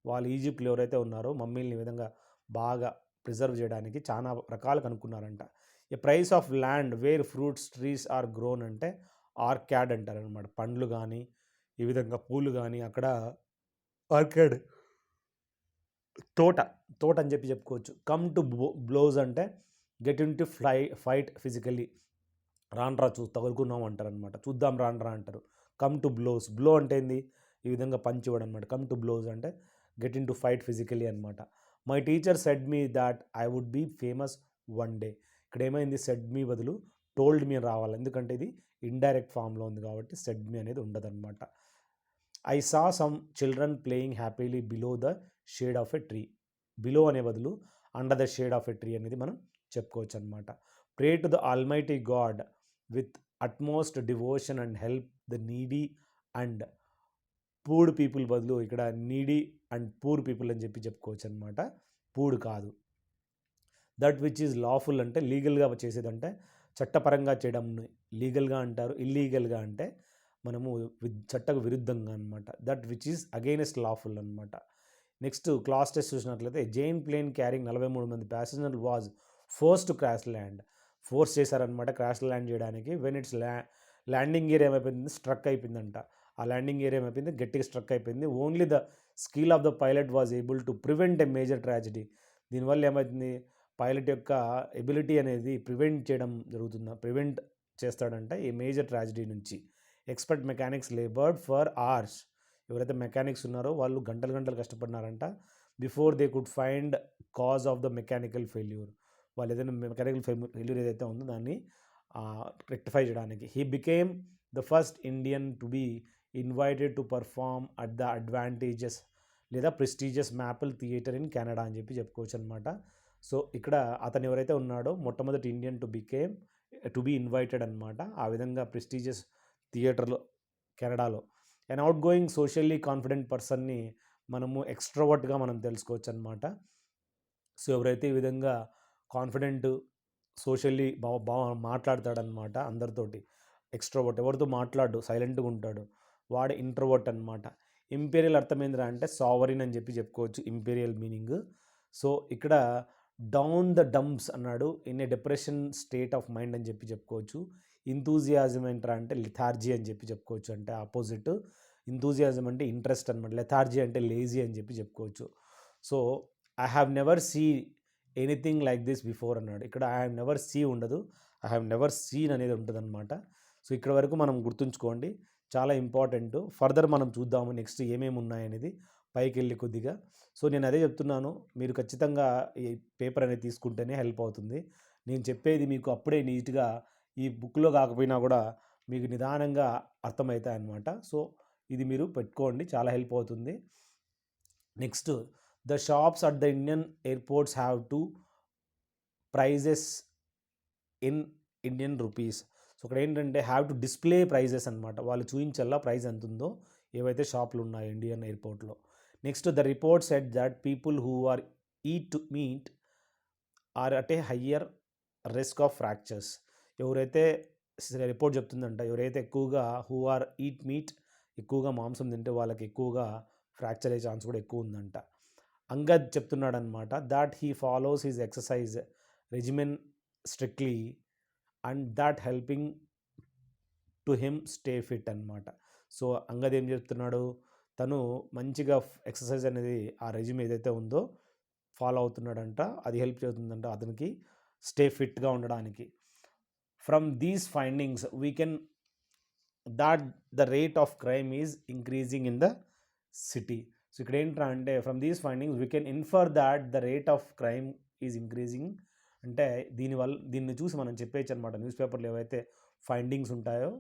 వాళ్ళు ఈజిప్ట్లో ఎవరైతే ఉన్నారో మమ్మీల్ని ఈ విధంగా బాగా ప్రిజర్వ్ చేయడానికి చాలా రకాలు కనుక్కున్నారంట. A piece of land where fruits trees are grown అంటే ఆర్కాడ్ అంటారనమాట. పండ్లు కానీ ఈ విధంగా పూలు కానీ అక్కడ ఆర్కాడ్ తోట, తోట అని చెప్పుకోవచ్చు. కమ్ టు బ్లోజ్ అంటే get in to fight physically. రాన్రా తగులుకున్నాం అంటారు అనమాట. చూద్దాం రాన్రా అంటారు. కమ్ టు బ్లోస్, బ్లో అంటే ఏంది, ఈ విధంగా పంచి ఇవ్వడం అనమాట. కమ్ టు బ్లోస్ అంటే get in to fight physically అనమాట. My teacher said me that I would be famous one day. ఇక్కడ ఏమైంది, సెడ్ మీ బదులు టోల్డ్ మీ రావాలి, ఎందుకంటే ఇది ఇండైరెక్ట్ ఫామ్లో ఉంది కాబట్టి సెడ్ మీ అనేది ఉండదన్నమాట. I saw some children playing happily below the shade of a tree. Below అనే బదులు under the shade of a tree అనేది మనం చెప్పుకోవచ్చు అనమాట. Pray to the almighty god with utmost devotion and help the needy and poor people బదులు ఇక్కడ needy and poor people అని చెప్పుకోవచ్చు అనమాట. పూడ్ కాదు. దట్ విచ్ ఈజ్ లాఫుల్ అంటే లీగల్గా చేసేదంటే చట్టపరంగా చేయడం లీగల్గా అంటారు. ఇల్లీగల్గా అంటే మనము చట్టకు విరుద్ధంగా అనమాట. That which is against lawful అనమాట. నెక్స్ట్ క్లాస్ టెస్ట్ చూసినట్లయితే జైన్ ప్లేన్ క్యారింగ్ 43 మంది passenger was force to crash land. Force చేశారనమాట క్రాష్ ల్యాండ్ చేయడానికి. వెన్ ఇట్స్ ల్యాండింగ్ ఏరియా ఏమైపోయింది, స్ట్రక్ అయిపోయిందంట. ఆ ల్యాండింగ్ ఏరియా ఏమైపోయింది, గట్టిగా స్ట్రక్ అయిపోయింది. Only the skill of the pilot was able to prevent a major tragedy. దీనివల్ల ఏమవుతుంది, పైలట్ యొక్క ఎబిలిటీ అనేది ప్రివెంట్ చేస్తాడంటే ఈ మేజర్ ట్రాజడీ నుంచి. Expert mechanics laboured for hours. ఎవరైతే మెకానిక్స్ ఉన్నారో వాళ్ళు గంటలు గంటలు కష్టపడినారంట. Before they could find cause of the mechanical failure. వాళ్ళు ఏదైనా మెకానికల్ ఫెయిల్యూర్ ఏదైతే ఉందో దాన్ని రెక్టిఫై చేయడానికి. He became the first Indian to be invited to perform at the advantages లేదా prestigious maple theatre in Canada అని చెప్పుకోవచ్చు అనమాట. సో ఇక్కడ అతను ఎవరైతే ఉన్నాడో మొట్టమొదటి ఇండియన్ టు బీ ఇన్వైటెడ్ అనమాట. ఆ విధంగా ప్రెస్టీజియస్ థియేటర్లో కెనడాలో. And out going socially confident పర్సన్ని మనము ఎక్స్ట్రోవర్ట్గా మనం తెలుసుకోవచ్చు అనమాట. సో ఎవరైతే ఈ విధంగా కాన్ఫిడెంట్, సోషల్లీ బాగా మాట్లాడతాడనమాట అందరితోటి, ఎక్స్ట్రోవర్ట్, ఎవరితో మాట్లాడు, సైలెంట్గా ఉంటాడు, వాడు ఇంట్రోవర్ట్ అనమాట. ఇంపీరియల్ అర్థం ఏంద్రా అంటే సావరిన్ అని చెప్పుకోవచ్చు ఇంపీరియల్ మీనింగ్. సో ఇక్కడ డౌన్ ద డంప్స్ అన్నాడు, in a depression state of mind అని చెప్పుకోవచ్చు. ఇంతూజియాజం ఏంట్రా అంటే లిథార్జీ అని చెప్పుకోవచ్చు, అంటే ఆపోజిట్. ఇంతూజియాజం అంటే ఇంట్రెస్ట్ అనమాట, లెథార్జీ అంటే లేజీ అని చెప్పుకోవచ్చు. So I have never see anything like this before అన్నాడు. ఇక్కడ ఐ హ్యావ్ నెవర్ సీ ఉండదు, ఐ హ్యావ్ నెవర్ సీన్ అనేది ఉంటుంది అనమాట. సో ఇక్కడ వరకు మనం గుర్తుంచుకోండి, చాలా ఇంపార్టెంట్. ఫర్దర్ మనం చూద్దాము నెక్స్ట్ ఏమేమి ఉన్నాయనేది పైకి వెళ్ళి కొద్దిగా. సో నేను అదే చెప్తున్నాను, మీరు ఖచ్చితంగా ఈ పేపర్ అనేది తీసుకుంటేనే హెల్ప్ అవుతుంది. నేను చెప్పేది మీకు అప్పుడే నీట్గా ఈ బుక్లో కాకపోయినా కూడా మీకు నిదానంగా అర్థమవుతాయి అన్నమాట. సో ఇది మీరు పెట్టుకోండి, చాలా హెల్ప్ అవుతుంది. Next, the shops at the Indian airports have to prices in Indian rupees. So ఇక్కడ ఏంటంటే హ్యావ్ టు డిస్ప్లే ప్రైజెస్ అనమాట, వాళ్ళు చూపించాలా ప్రైస్ ఎంత ఉందో ఏవైతే షాపులు ఉన్నాయో ఇండియన్ ఎయిర్పోర్ట్లో. Next, the report said that people who are eat meat are at a higher risk of fractures. ఎవరైతే రిపోర్ట్ చెప్తుందంట, ఎవరైతే ఎక్కువగా హూ ఆర్ ఈట్ మీట్, ఎక్కువగా మాంసం తింటే వాళ్ళకి ఎక్కువగా ఫ్రాక్చర్ అయ్యే ఛాన్స్ కూడా ఎక్కువ ఉందంట. అంగద్ చెప్తున్నాడు అనమాట, that he follows his exercise regimen strictly and that helping to him stay fit అనమాట. సో అంగద్ ఏం చెప్తున్నాడు, తను మంచిగా ఎక్సర్సైజ్ అనేది ఆ రెజిమ్ ఏదైతే ఉందో ఫాలో అవుతున్నాడంట, అది హెల్ప్ చేస్తుందంట అతనికి స్టే ఫిట్గా ఉండడానికి. From these findings we can that the rate of crime is increasing in the city. So ఇక్కడ ఏంట్రా అంటే from these findings we can infer that the rate of crime is increasing. అంటే దీన్ని చూసి మనం చెప్పేయచ్చు అనమాట, న్యూస్ పేపర్లో ఏవైతే ఫైండింగ్స్ ఉంటాయో,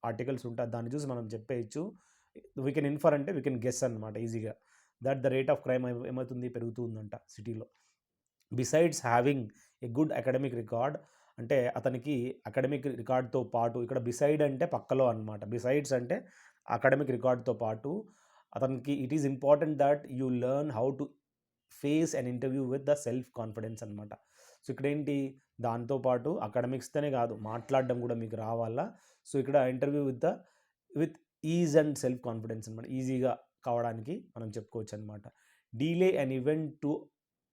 ఆర్టికల్స్ ఉంటాయో దాన్ని చూసి మనం చెప్పేయచ్చు. వీ కెన్ ఇన్ఫర్ అంటే వీ కెన్ గెస్ అనమాట ఈజీగా, that the rate of crime ఏమవుతుంది, పెరుగుతుందంట సిటీలో. Besides having a good academic record, అంటే అతనికి అకాడమిక్ రికార్డ్తో పాటు, ఇక్కడ బిసైడ్ అంటే పక్కలో అనమాట, బిసైడ్స్ అంటే అకాడమిక్ రికార్డ్తో పాటు అతనికి it is important that you learn how to face and interview with the self confidence అనమాట. సో ఇక్కడ ఏంటి, దాంతోపాటు అకాడమిక్స్తోనే కాదు మాట్లాడడం కూడా మీకు రావాలా. సో ఇక్కడ interview with ease and self confidence అనమాట, ఈజీగా కావడానికి మనం చెప్పుకోవచ్చు అనమాట. Delay and event to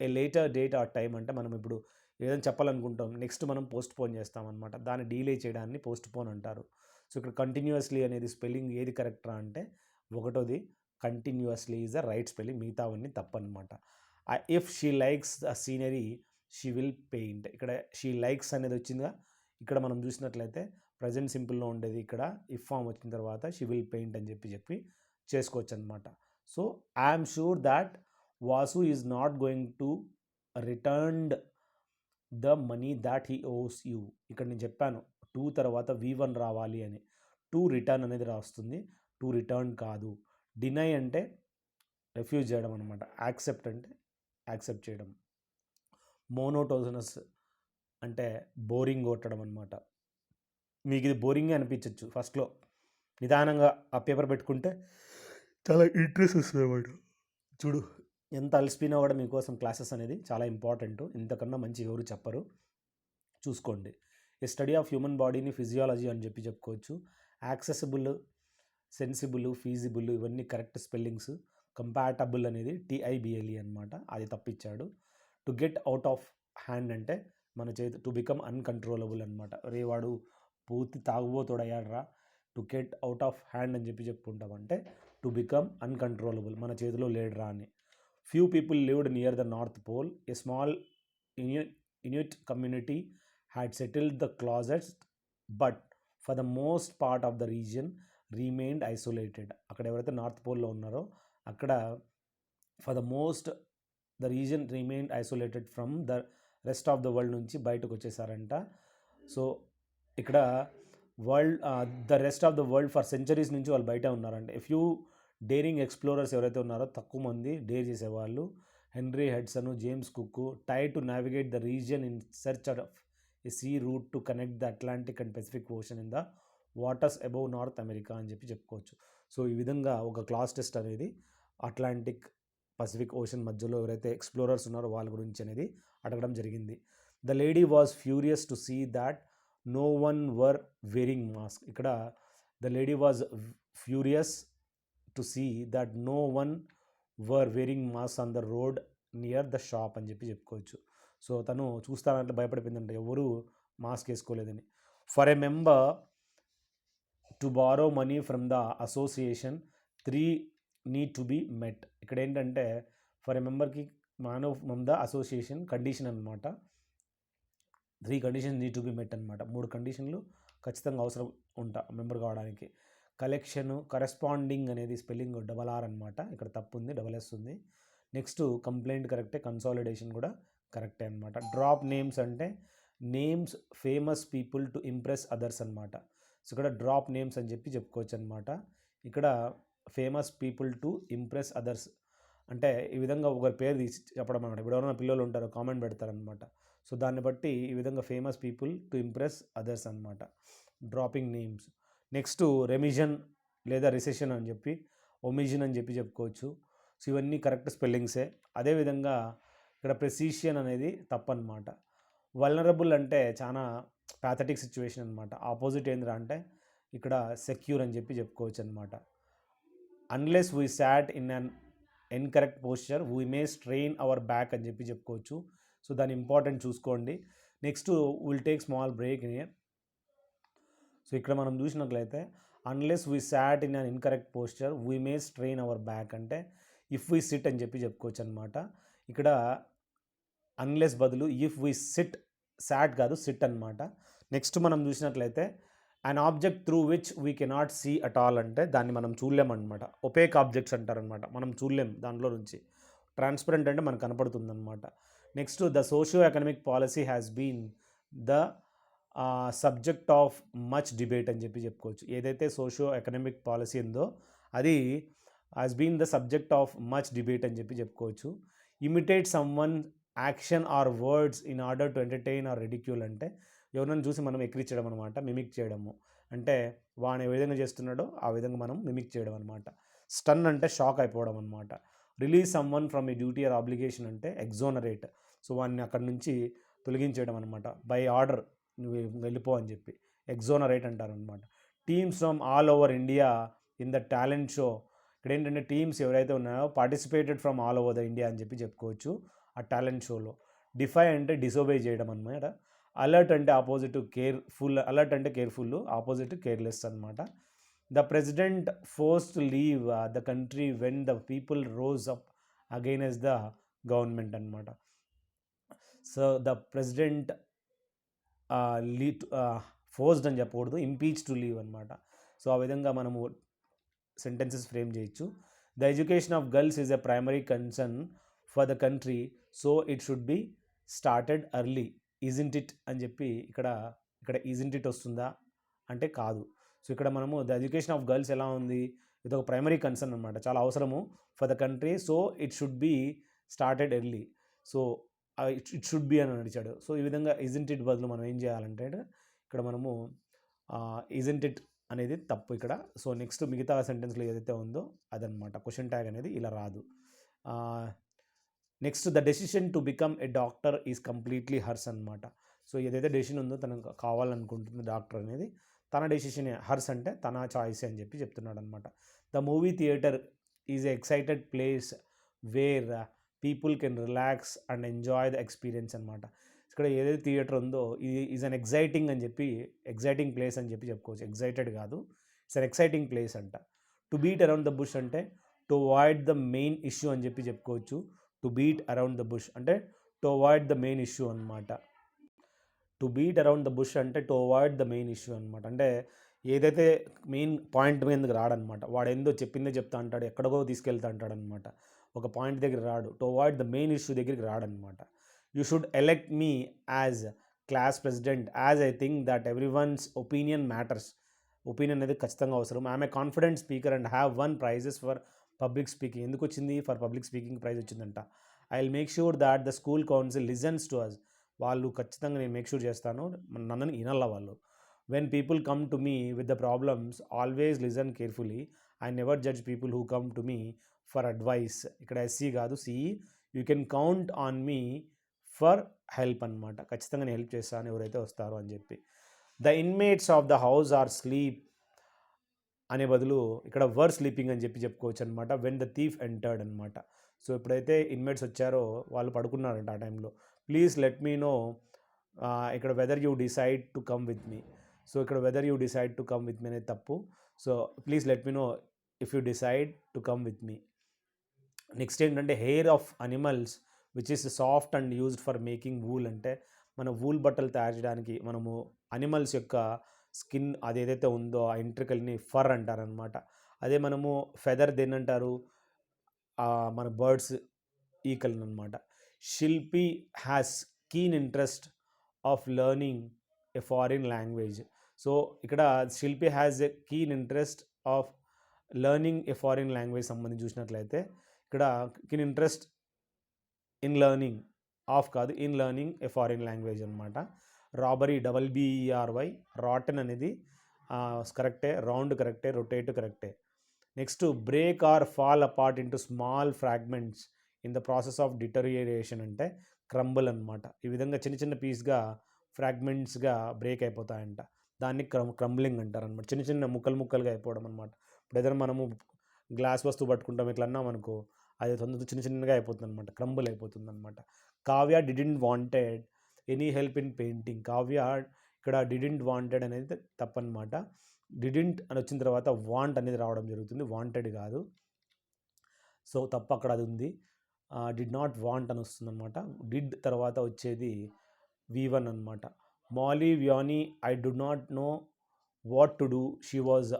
a later date or time, అంటే మనం ఇప్పుడు ఏదైనా చెప్పాలనుకుంటాం, నెక్స్ట్ మనం పోస్ట్ పోన్ చేస్తాం అనమాట, దాన్ని డీలే చేయడాన్ని పోస్ట్ పోన్ అంటారు. సో ఇక్కడ కంటిన్యూస్లీ అనేది స్పెల్లింగ్ ఏది కరెక్టా అంటే, ఒకటోది continuously is the right spelling, మిగతావన్నీ తప్పనమాట. If she likes the scenery she will paint, ఇక్కడ షీ లైక్స్ అనేది వచ్చిందిగా, ఇక్కడ మనం చూసినట్లయితే ప్రజెంట్ సింపుల్లో ఉండేది, ఇక్కడ ఇఫ్ ఫామ్ వచ్చిన తర్వాత షీ విల్ పెయింట్ అని చెప్పి చేసుకోవచ్చు అనమాట. So I'm sure that Vasu is not going to returned the money that he ఓస్ యూ. ఇక్కడ నేను చెప్పాను టు తర్వాత V1 రావాలి అని, టు రిటర్న్ అనేది రాస్తుంది, టు రిటర్న్ కాదు. డినై అంటే రిఫ్యూజ్ చేయడం అనమాట, యాక్సెప్ట్ అంటే యాక్సెప్ట్ చేయడం. మోనోటోజనస్ అంటే బోరింగ్ కొట్టడం అనమాట. మీకు ఇది బోరింగే అనిపించవచ్చు ఫస్ట్లో, నిదానంగా ఆ పేపర్ పెట్టుకుంటే చాలా ఇంట్రెస్ట్ వస్తుంది అన్నమాట. చూడు ఎంత అలసిపోయినా కూడా మీకోసం క్లాసెస్ అనేది చాలా ఇంపార్టెంట్, ఇంతకన్నా మంచి ఎవరు చెప్పరు, చూసుకోండి. ఏ స్టడీ ఆఫ్ హ్యూమన్ బాడీని ఫిజియాలజీ అని చెప్పుకోవచ్చు. యాక్సెసిబుల్, సెన్సిబుల్, ఫీజిబుల్ ఇవన్నీ కరెక్ట్ స్పెల్లింగ్స్. కంపాటబుల్ అనేది TIBLE అనమాట, అది తప్పించాడు. To get out of hand అంటే మన చేతి, టు బికమ్ అన్కంట్రోలబుల్ అనమాట, రేవాడు పూర్తి తాగుబోతోడయ్యాడరా, to get out of hand అని చెప్పుకుంటామంటే టు బికమ్ అన్కంట్రోలబుల్, మన చేతిలో లేడురా అని. Few people lived near the north pole, a small Inuit community had settled the closets but for the most part of the region remained isolated. అక్కడ ఎవరైతే north పోల్లో ఉన్నారో అక్కడ for the most the region remained isolated from the rest of the world నుంచి బయటకు వచ్చేసారంట. So ఇక్కడ the rest of the world for centuries నుంచి వాళ్ళు బయట ఉన్నారంట. ఇఫ్ యూ డేరింగ్ ఎక్స్ప్లోరర్స్ ఎవరైతే ఉన్నారో తక్కువ మంది డేర్ చేసేవాళ్ళు, Henry Hudson, James Cook, try to navigate the region in search of a sea route to connect the Atlantic and Pacific ocean in the waters above North America అని చెప్పుకోవచ్చు. So ఈ విధంగా ఒక క్లాస్ టెస్ట్ అనేది Atlantic Pacific ocean మధ్యలో ఎవరైతే explorers ఉన్నారో వాళ్ళ గురించి అనేది అడగడం జరిగింది. The lady was furious to see that no one were wearing mask. ఇక్కడ the lady was furious to see that no one were wearing mask on the road near the shop అని చెప్పుకోవచ్చు. So తను చూస్తానంటే భయపడిపోయిందంటే ఎవరు mask వేసుకోలేదని. For a member to borrow money from the association 3 need to be met. ఇక్కడ ఏంటంటే for a మెంబర్కి ఫ్రమ్ ద అసోసియేషన్ కండిషన్ అనమాట, 3 conditions need to be met అనమాట, 3 కండిషన్లు ఖచ్చితంగా అవసరం మెంబర్ కావడానికి. కలెక్షన్, కరెస్పాండింగ్ అనేది స్పెల్లింగ్ RR అనమాట, ఇక్కడ తప్పు ఉంది, SS ఉంది. నెక్స్ట్ కంప్లైంట్ కరెక్టే, కన్సాలిడేషన్ కూడా కరెక్టే అనమాట. డ్రాప్ నేమ్స్ అంటే names famous people to impress others అనమాట. సో ఇక్కడ డ్రాప్ నేమ్స్ అని చెప్పుకోవచ్చు అనమాట. ఇక్కడ famous people to impress others అంటే ఈ విధంగా ఒకరి పేరు తీసి చెప్పడం అనమాట. ఇప్పుడు ఎవరైనా పిల్లలు ఉంటారో కామెంట్ పెడతారనమాట, సో దాన్ని బట్టి ఈ విధంగా famous people to impress others అనమాట, డ్రాపింగ్ నేమ్స్. నెక్స్ట్ రెమిజన్ లేదా రిసెషన్ అని ఒమిజన్ అని చెప్పుకోవచ్చు. సో ఇవన్నీ కరెక్ట్ స్పెల్లింగ్సే. అదేవిధంగా ఇక్కడ ప్రెసిషన్ అనేది తప్పనమాట. వల్నరబుల్ అంటే చాలా ప్యాథటిక్ సిచ్యువేషన్ అనమాట, ఆపోజిట్ ఏంద్రా అంటే ఇక్కడ సెక్యూర్ అని చెప్పుకోవచ్చు అనమాట. Unless we sat in an incorrect posture we may strain our back అని చెప్పుకోవచ్చు. సో దాని ఇంపార్టెంట్ చూసుకోండి. Next will take small break in here. So ఇక్కడ మనం చూసినట్లయితే unless we sat in an incorrect posture we may strain our back అంటే if we sit అని చెప్పుకోవచ్చు అనమాట. ఇక్కడ అన్లెస్ బదులు ఇఫ్ వీ సిట్, సాట్ కాదు సిట్ అనమాట. నెక్స్ట్ మనం చూసినట్లయితే an object through which we cannot see at all అంటే దాన్ని మనం చూడలేమన్నమాట, ఒపేక్ ఆబ్జెక్ట్స్ అంటారనమాట, మనం చూడలేం దాంట్లో నుంచి. ట్రాన్స్పరెంట్ అంటే మనకు కనపడుతుంది అనమాట. Next the socio economic policy has been the subject of much debate అని చెప్పుకోవచ్చు. ఏదైతే సోషియో ఎకనామిక్ పాలసీ ఉందో అది has been the subject of much debate అని చెప్పుకోవచ్చు. Imitate someone action or words in order to entertain or ridicule అంటే ఎవరినైనా చూసి మనం ఎక్కిరించడం అనమాట, మిమిక్ చేయడము. అంటే వాడు ఏ విధంగా చేస్తున్నాడో ఆ విధంగా మనం మిమిక్ చేయడం అనమాట. స్టన్ అంటే షాక్ అయిపోవడం అనమాట. Release someone from a duty or obligation అంటే ఎగ్జోనరేట్. సో వాడిని అక్కడి నుంచి తొలగించేయడం అనమాట. బై ఆర్డర్ నువ్వు వెళ్ళిపో అని చెప్పి ఎగ్జోనరేట్ అంటారనమాట. Teams from all over India in the talent show. ఇక్కడ ఏంటంటే టీమ్స్ ఎవరైతే ఉన్నాయో participated from all over the India అని చెప్పి చెప్పుకోవచ్చు ఆ టాలెంట్ షోలో. డిఫై అంటే డిసోబే చేయడం అనమాట. అలర్ట్ అంటే ఆపోజిట్ కేర్ఫుల్, అలర్ట్ అంటే కేర్ఫుల్, ఆపోజిట్ కేర్లెస్ అనమాట. The president force to leave the country when the people rose up against the government అనమాట. So the president lead forced అని చెప్పకూడదు, ఇంపీచ్ టు లీవ్ అనమాట. So ఆ విధంగా మనము సెంటెన్సెస్ ఫ్రేమ్ చేయొచ్చు. The education of girls is a primary concern for the country, so it should be started early. Isn't it అని చెప్పి ఇక్కడ ఈజంట్ ఇట్ వస్తుందా అంటే కాదు. సో ఇక్కడ మనము ద ఎడ్యుకేషన్ ఆఫ్ గర్ల్స్ ఎలా ఉంది, ఇది ఒక ప్రైమరీ కన్సర్న్ అనమాట, చాలా అవసరము for the country, so it should be started early. So it should B అని నడిచాడు. సో ఈ విధంగా ఈజంట్ ఇట్ బదులు మనం ఏం చేయాలంటే ఇక్కడ మనము ఈజంట్ ఇట్ అనేది తప్పు ఇక్కడ. సో నెక్స్ట్ మిగతా సెంటెన్స్లో ఏదైతే ఉందో అదనమాట. క్వశ్చన్ ట్యాగ్ అనేది ఇలా రాదు. Next the decision to become a doctor is completely hurts అనమాట. సో ఏదైతే డెసిషన్ ఉందో తనకు కావాలనుకుంటుంది డాక్టర్ అనేది తన డెసిషనే. హర్స్ అంటే తన చాయిస్ అని చెప్పి చెప్తున్నాడు అనమాట. The movie theatre is a excited place where people can relax and enjoy the experience అనమాట. ఇక్కడ ఏదైతే థియేటర్ ఉందో ఇది ఈజ్ అన్ ఎగ్జైటింగ్ అని చెప్పి, ఎగ్జైటింగ్ ప్లేస్ అని చెప్పి చెప్పుకోవచ్చు. ఎగ్జైటెడ్ కాదు, ఇట్స్ అన్ ఎక్సైటింగ్ ప్లేస్ అంట. To beat around the bush అంటే to avoid the main issue అని చెప్పి చెప్పుకోవచ్చు. To beat around the bush అంటే to avoid the main issue అనమాట. To beat around the bush అంటే to avoid the main issue అనమాట. అంటే ఏదైతే మెయిన్ పాయింట్ మీదకి రాడనమాట, వాడు ఏందో చెప్పిందే చెప్తా అంటాడు, ఎక్కడికో తీసుకెళ్తా అంటాడనమాట, ఒక పాయింట్ దగ్గర రాడు. To avoid the main issue దగ్గరికి రాడనమాట. You should elect me as class president as I think that every one's opinion matters. Opinion అనేది ఖచ్చితంగా అవసరం. I'm a confident speaker and have won prizes for public speaking. ఎందుకు వచ్చింది? For public speaking prize వచ్చిందంట. I will make sure that the school council listens to us. వాళ్ళు ఖచ్చితంగా నేను make sure చేస్తాను, నన్ను వినాల వాళ్ళు. When people come to me with the problems always listen carefully. I never judge people who come to me for advice. ఇక్కడ SC కాదు CE. You can count on me for help అనమాట. ఖచ్చితంగా నేను help చేస్తాను ఎవరైతే వస్తారో అని చెప్పి. The inmates of the house are sleep అనే బదులు ఇక్కడ వర్ స్లీపింగ్ అని చెప్పి చెప్పుకోవచ్చు అనమాట. వెన్ ద థీఫ్ ఎంటర్డ్ అనమాట. సో ఎప్పుడైతే ఇన్మేట్స్ వచ్చారో వాళ్ళు పడుకున్నారంట ఆ టైంలో. ప్లీజ్ లెట్ మీ నో ఇక్కడ whether you decide to come with me. So ఇక్కడ whether you decide to come with me అనేది తప్పు. So please let me know if you decide to come with me. Next ఏంటంటే hair of animals which is soft and used for making wool అంటే మన wool బట్టలు తయారు చేయడానికి మనము animals యొక్క స్కిన్ అది ఏదైతే ఉందో ఆ ఎంట్రికల్ని ఫర్ అంటారనమాట. అదే మనము ఫెదర్ దేన్నంటారు, మన బర్డ్స్ ఈకల్ని అనమాట. Shilpi has keen interest of learning a foreign language. So ఇక్కడ Shilpi has a keen interest of learning a foreign language సంబంధించి చూసినట్లయితే ఇక్కడ keen interest in learning of కాదు, in learning a foreign language అనమాట. Robbery double B E R Y. రాటన్ అనేది కరెక్టే, round కరెక్టే, rotate కరెక్టే. Next break or fall apart into small fragments in the process of deterioration అంటే క్రంబుల్ అనమాట. ఈ విధంగా చిన్న చిన్న పీస్గా ఫ్రాగ్మెంట్స్గా బ్రేక్ అయిపోతాయంట. దాన్ని క్రంబ్లింగ్ అంటారు అనమాట. చిన్న చిన్న ముక్కలుగా అయిపోవడం అనమాట. ఇప్పుడు ఏదైనా మనము గ్లాస్ వస్తువు పట్టుకుంటాం ఇట్లా అన్నాం అనుకో, అది తొందరగా చిన్న చిన్నగా అయిపోతుంది అనమాట, క్రంబుల్ అయిపోతుంది అనమాట. Kavya didn't wanted any help in painting. Kavya ఇక్కడ డిడెంట్ వాంటెడ్ అనేది తప్పనమాట. డిడెంట్ అని వచ్చిన తర్వాత వాంట్ అనేది రావడం జరుగుతుంది, వాంటెడ్ కాదు. సో తప్ప అక్కడ అది ఉంది. డిడ్ నాట్ వాంట్ అని వస్తుంది అనమాట. డిడ్ తర్వాత వచ్చేది V1 అనమాట. Molly Vanny I do not know what to do, she was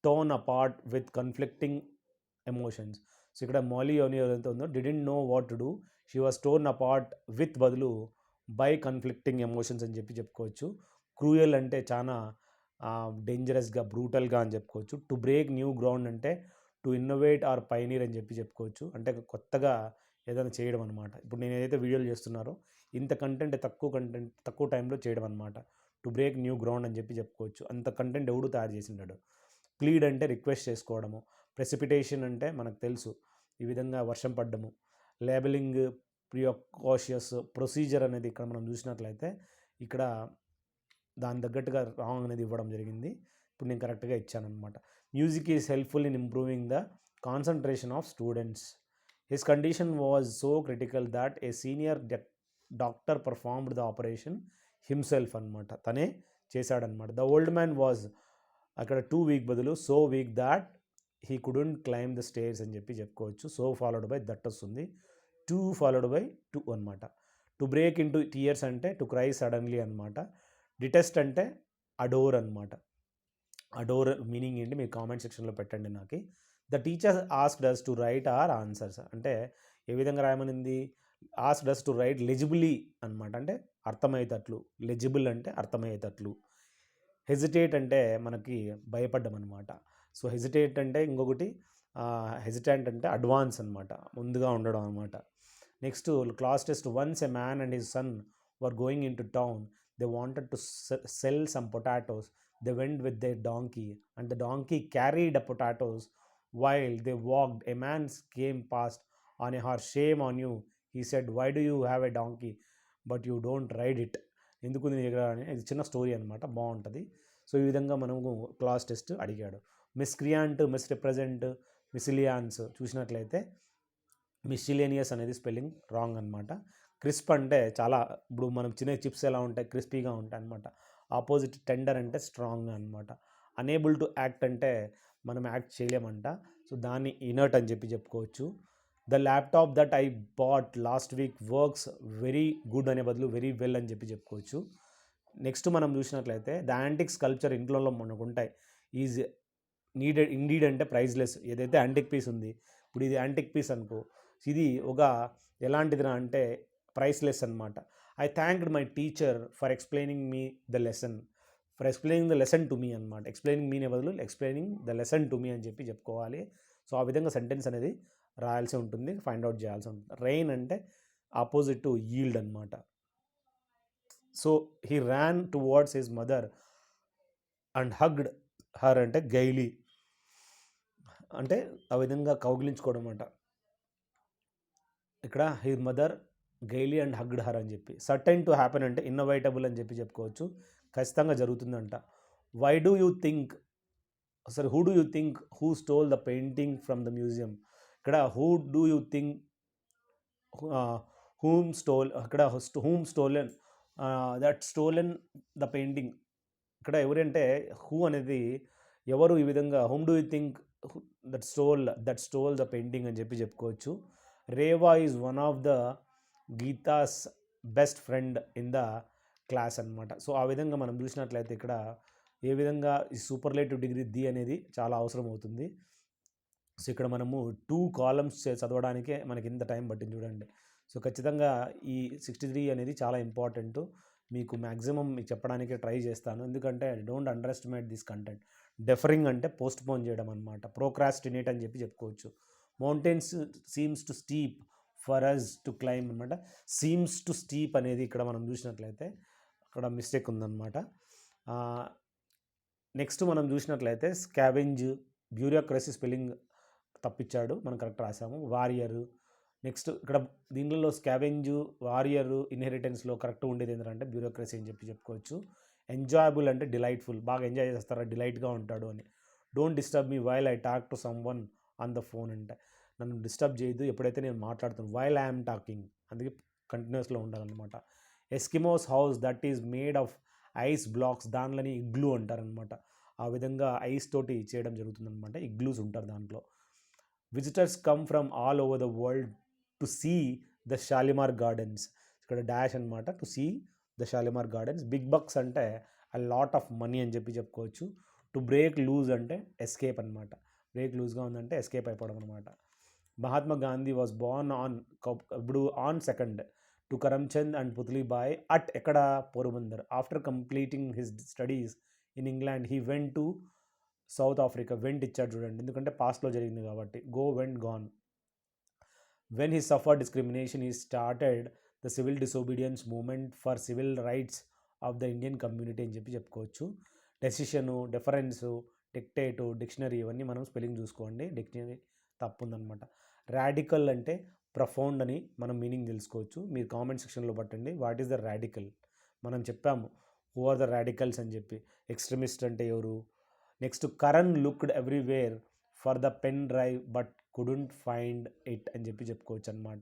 torn apart with conflicting emotions. So ఇక్కడ మాలీ వ్యానీ ఏదైతే ఉందో didn't know what to do, she was torn apart with బదులు by conflicting emotions అని చెప్పి చెప్పుకోవచ్చు. Cruel అంటే చాలా డేంజరస్గా, బ్రూటల్గా అని చెప్పుకోవచ్చు. టు బ్రేక్ న్యూ గ్రౌండ్ అంటే టు ఇన్నోవేట్ ఆర్ పైనీర్ అని చెప్పి చెప్పుకోవచ్చు. అంటే కొత్తగా ఏదైనా చేయడం అనమాట. ఇప్పుడు నేను ఏదైతే వీడియోలు చేస్తున్నారో ఇంత కంటెంట్ తక్కువ టైంలో చేయడం అనమాట. టు బ్రేక్ న్యూ గ్రౌండ్ అని చెప్పి చెప్పుకోవచ్చు. అంత కంటెంట్ ఎవడు తయారు చేసిండడు. ప్లీడ్ అంటే రిక్వెస్ట్ చేసుకోవడము. ప్రెసిపిటేషన్ అంటే మనకు తెలుసు, ఈ విధంగా వర్షం పడ్డము. లేబలింగ్, ప్రికాషియస్ ప్రొసీజర్ అనేది ఇక్కడ మనం చూసినట్లయితే ఇక్కడ దాని తగ్గట్టుగా రాంగ్ అనేది ఇవ్వడం జరిగింది. ఇప్పుడు నేను కరెక్ట్గా ఇచ్చానమాట. Music is helpful in improving the concentration of students. His condition was so critical that a senior doctor performed the operation himself అనమాట. తనే చేశాడనమాట. ద ఓల్డ్ మ్యాన్ వాజ్ అక్కడ 2 వీక్ బదులు so weak that he couldn't claim the stairs అని చెప్పి చెప్పుకోవచ్చు. So followed by that వస్తుంది. 2 followed by 2 అనమాట. To break into tears అంటే టు క్రై సడన్లీ అనమాట. డిటెస్ట్ అంటే అడోర్ అనమాట. అడోర్ మీనింగ్ ఏంటి మీరు కామెంట్ సెక్షన్లో పెట్టండి నాకు. The teacher asked us to write our answers అంటే ఏ విధంగా రాయమనింది? Asked us to write legibly అనమాట. అంటే అర్థమయ్యేటట్లు. లెజిబుల్ అంటే అర్థమయ్యేటట్లు. హెజిటేట్ అంటే మనకి భయపడ్డం అనమాట. సో హెజిటేట్ అంటే ఇంకొకటి హెజిటెంట్ అంటే అడ్వాన్స్ అనమాట, ముందుగా ఉండడం అనమాట. Next class test. Once a man and his son were going in to town. They wanted to cell some potatoes. They went with their donkey, and the donkey carried the potatoes. While they walked, a man came past on a horse. Shame on you, he said. Why do you have a donkey, but you don't ride it? ఎందుకు నీ దగ్గర అని ఇది చిన్న story అనమాట, బాగుంటుంది. So ఈ విధంగా మనము క్లాస్ టెస్ట్ అడిగాడు. మిస్క్రియాంట్, మిస్రిప్రజెంట్, మిసిలియాన్స్ చూసినట్లయితే మిస్సిలేనియస్ అనేది స్పెల్లింగ్ రాంగ్ అనమాట. క్రిస్ప్ అంటే చాలా, ఇప్పుడు మనం చిన్న చిప్స్ ఎలా ఉంటాయి, క్రిస్పీగా ఉంటాయి అనమాట. ఆపోజిట్ టెండర్ అంటే స్ట్రాంగ్ అనమాట. అనేబుల్ టు యాక్ట్ అంటే మనం యాక్ట్ చేయలేమంట. సో దాన్ని ఇనర్ట్ అని చెప్పి చెప్పుకోవచ్చు. The laptop that I bought last week works very good అనే బదులు వెరీ వెల్ అని చెప్పి చెప్పుకోవచ్చు. నెక్స్ట్ మనం చూసినట్లయితే ద యాంటిక్ స్కల్ప్చర్ ఇంట్లో మనకు ఉంటాయి. ఈజ్ ఇండీడ్ అంటే ప్రైజ్లెస్. ఏదైతే యాంటిక్ పీస్ ఉంది, ఇప్పుడు ఇది యాంటిక్ పీస్ అనుకో, ఇది ఒక ఎలాంటిదిరా అంటే ప్రైస్లెస్ అనమాట. I thanked my teacher for explaining me the lesson. For explaining the lesson to me అనమాట. ఎక్స్ప్లెయినింగ్ మీనే బదులు explaining the lesson to me అని చెప్పి చెప్పుకోవాలి. సో ఆ విధంగా సెంటెన్స్ అనేది రాయాల్సి ఉంటుంది, ఫైండ్ అవుట్ చేయాల్సి ఉంటుంది. రెయిన్ అంటే ఆపోజిట్ టు ఈల్డ్ అనమాట. So he ran towards his mother and hugged her అంటే గైలీ అంటే ఆ విధంగా కౌగిలించుకోవడం అంట. ఇక్కడ his mother gaily and hugged her అని చెప్పి. సర్టైన్ టు హ్యాపెన్ అంటే ఇన్నోవేటబుల్ అని చెప్పి చెప్పుకోవచ్చు, ఖచ్చితంగా జరుగుతుందంట. Why do you think, sorry who do you think who stole the painting from the museum. ఇక్కడ who do you think, whom stole, అక్కడ whom stolen, that stolen the painting. ఇక్కడ ఎవరంటే హూ అనేది ఎవరు, ఈ విధంగా whom do you think that stole the painting అని చెప్పి చెప్పుకోవచ్చు. Reva is one of the Geeta's best friend in the class అనమాట. సో ఆ విధంగా మనం చూసినట్లయితే ఇక్కడ ఏ విధంగా ఈ సూపర్లేటివ్ డిగ్రీ ది అనేది చాలా అవసరం అవుతుంది. సో ఇక్కడ మనము 2 కాలమ్స్ చదవడానికే మనకి ఇంత టైం పట్టింది చూడండి. సో ఖచ్చితంగా ఈ 63 అనేది చాలా ఇంపార్టెంట్. మీకు మ్యాక్సిమం మీకు చెప్పడానికే ట్రై చేస్తాను, ఎందుకంటే don't underestimate this content. Deferring అంటే పోస్ట్ పోన్ చేయడం అనమాట. ప్రోక్రాస్టినేట్ అని చెప్పి చెప్పుకోవచ్చు. Mountains seems to steep for us to climb అనమాట. సీమ్స్ టు స్టీప్ అనేది ఇక్కడ మనం చూసినట్లయితే అక్కడ మిస్టేక్ ఉందన్నమాట. నెక్స్ట్ మనం చూసినట్లయితే స్కావెంజ్, బ్యూరోక్రసీ స్పెల్లింగ్ తప్పించాడు, మనం కరెక్ట్ రాసాము. వారియర్. నెక్స్ట్ ఇక్కడ దీనిలో స్కావెంజు, వారియర్, ఇన్హెరిటెన్స్లో కరెక్ట్ ఉండేది ఏంటంటే బ్యూరోక్రసీ అని చెప్పి చెప్పుకోవచ్చు. ఎంజాయబుల్ అంటే డిలైట్ఫుల్, బాగా ఎంజాయ్ చేస్తారా, డిలైట్గా ఉంటాడు అని. Don't disturb me while I talk to some one on the phone అంటే నన్ను డిస్టర్బ్ చేయదు ఎప్పుడైతే నేను మాట్లాడుతాను, వైల్ ఐఎమ్ టాకింగ్, అందుకే కంటిన్యూస్లో ఉండాలన్నమాట. Eskimos house that is made of ice blocks, దానిలోని ఇగ్లూ అంటారనమాట. ఆ విధంగా ఐస్ తోటి చేయడం జరుగుతుందన్నమాట. ఇగ్లూస్ ఉంటారు దాంట్లో. Visitors come from all over the world to see the Shalimar gardens. ఇక్కడ డాష్ అనమాట, to see the Shalimar gardens. Big bucks అంటే అ లాట్ ఆఫ్ మనీ అని చెప్పి చెప్పుకోవచ్చు. టు బ్రేక్ లూజ్ అంటే ఎస్కేప్ అనమాట. బ్రేక్ లూజ్గా ఉందంటే ఎస్కేప్ అయిపోవడం అనమాట. Mahatma Gandhi was born on, ఇప్పుడు on 2nd to Karamchand and Putlibai at ఎక్కడ, Porbandar. After completing his studies in England he went to south Africa. Went ఇచ్చాడు చూడండి, ఎందుకంటే పాస్ట్లో జరిగింది కాబట్టి. Go, went, gone. When he suffer discrimination he started the civil disobedience movement for civil rights of the Indian community అని చెప్పుకోవచ్చు. Decision, డెఫరెన్సు, డిక్టేటు, dictionary ఇవన్నీ మనం స్పెల్లింగ్ చూసుకోండి. డిక్షనరీ తప్పుందనమాట. రాడికల్ అంటే ప్రఫౌండ్ అని మనం మీనింగ్ తెలుసుకోవచ్చు. మీరు కామెంట్ సెక్షన్లో పట్టండి వాట్ ఈస్ ద రాడికల్. మనం చెప్పాము హూ ఆర్ ద రాడికల్స్ అని చెప్పి. ఎక్స్ట్రీమిస్ట్ అంటే ఎవరు. Next Karan looked everywhere for the pen drive but couldn't find it అని చెప్పుకోవచ్చు అనమాట.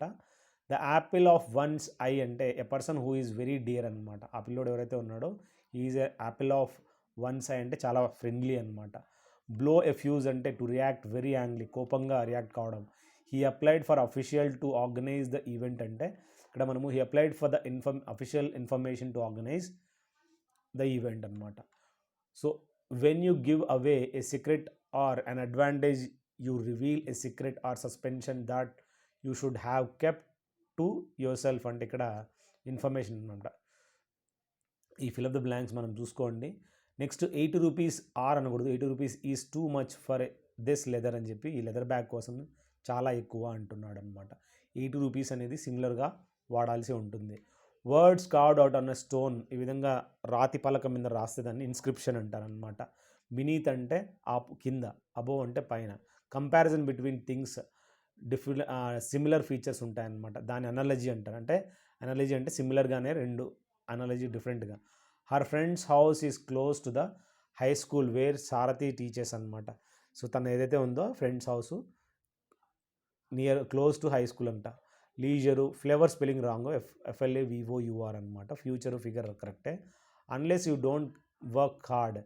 The apple of one's eye అంటే a person who is very dear అనమాట. ఆ పిల్లోడు ఎవరైతే ఉన్నాడో is a apple of one's eye అంటే చాలా ఫ్రెండ్లీ అనమాట. బ్లో ఎ ఫ్యూజ్ అంటే టు రియాక్ట్ వెరీ యాంగ్లీ, కోపంగా రియాక్ట్ కావడం. He applied for official to organise the event అంటే ఇక్కడ మనము he applied for the official information to organise the event అనమాట. So when you give away a secret or an advantage you reveal a secret or suspension that you should have kept to yourself అంటే ఇక్కడ information అనమాట. ఈ fill up the blanks మనం చూసుకోండి. Next 80 rupees or అనకూడదు, 80 rupees is too much for this leather అని చెప్పి ఈ లెదర్ బ్యాగ్ కోసం చాలా ఎక్కువ అంటున్నాడు అనమాట. 80 రూపీస్ అనేది సింగులర్గా వాడాల్సి ఉంటుంది. Words carved out on a stone, ఈ విధంగా రాతి పలక మీద రాస్తే దాన్ని ఇన్స్క్రిప్షన్ అంటారనమాట. బినీత్ అంటే కింద, అబోవ్ అంటే పైన. Comparison between things similar features ఉంటాయన్నమాట. దాని అనాలజీ అంటారు. అంటే అనాలజీ అంటే సిమిలర్గానే రెండు, అనాలజీ డిఫరెంట్గా. Her friends house is close to the high school where Sarathi teachers అనమాట. సో తను ఏదైతే ఉందో friends house close to high school అంట. Leisure, flavour spelling wrong, FLAVOUR అనమాట. ఫ్యూచరు ఫిగర్ కరెక్టే. Unless you don't work hard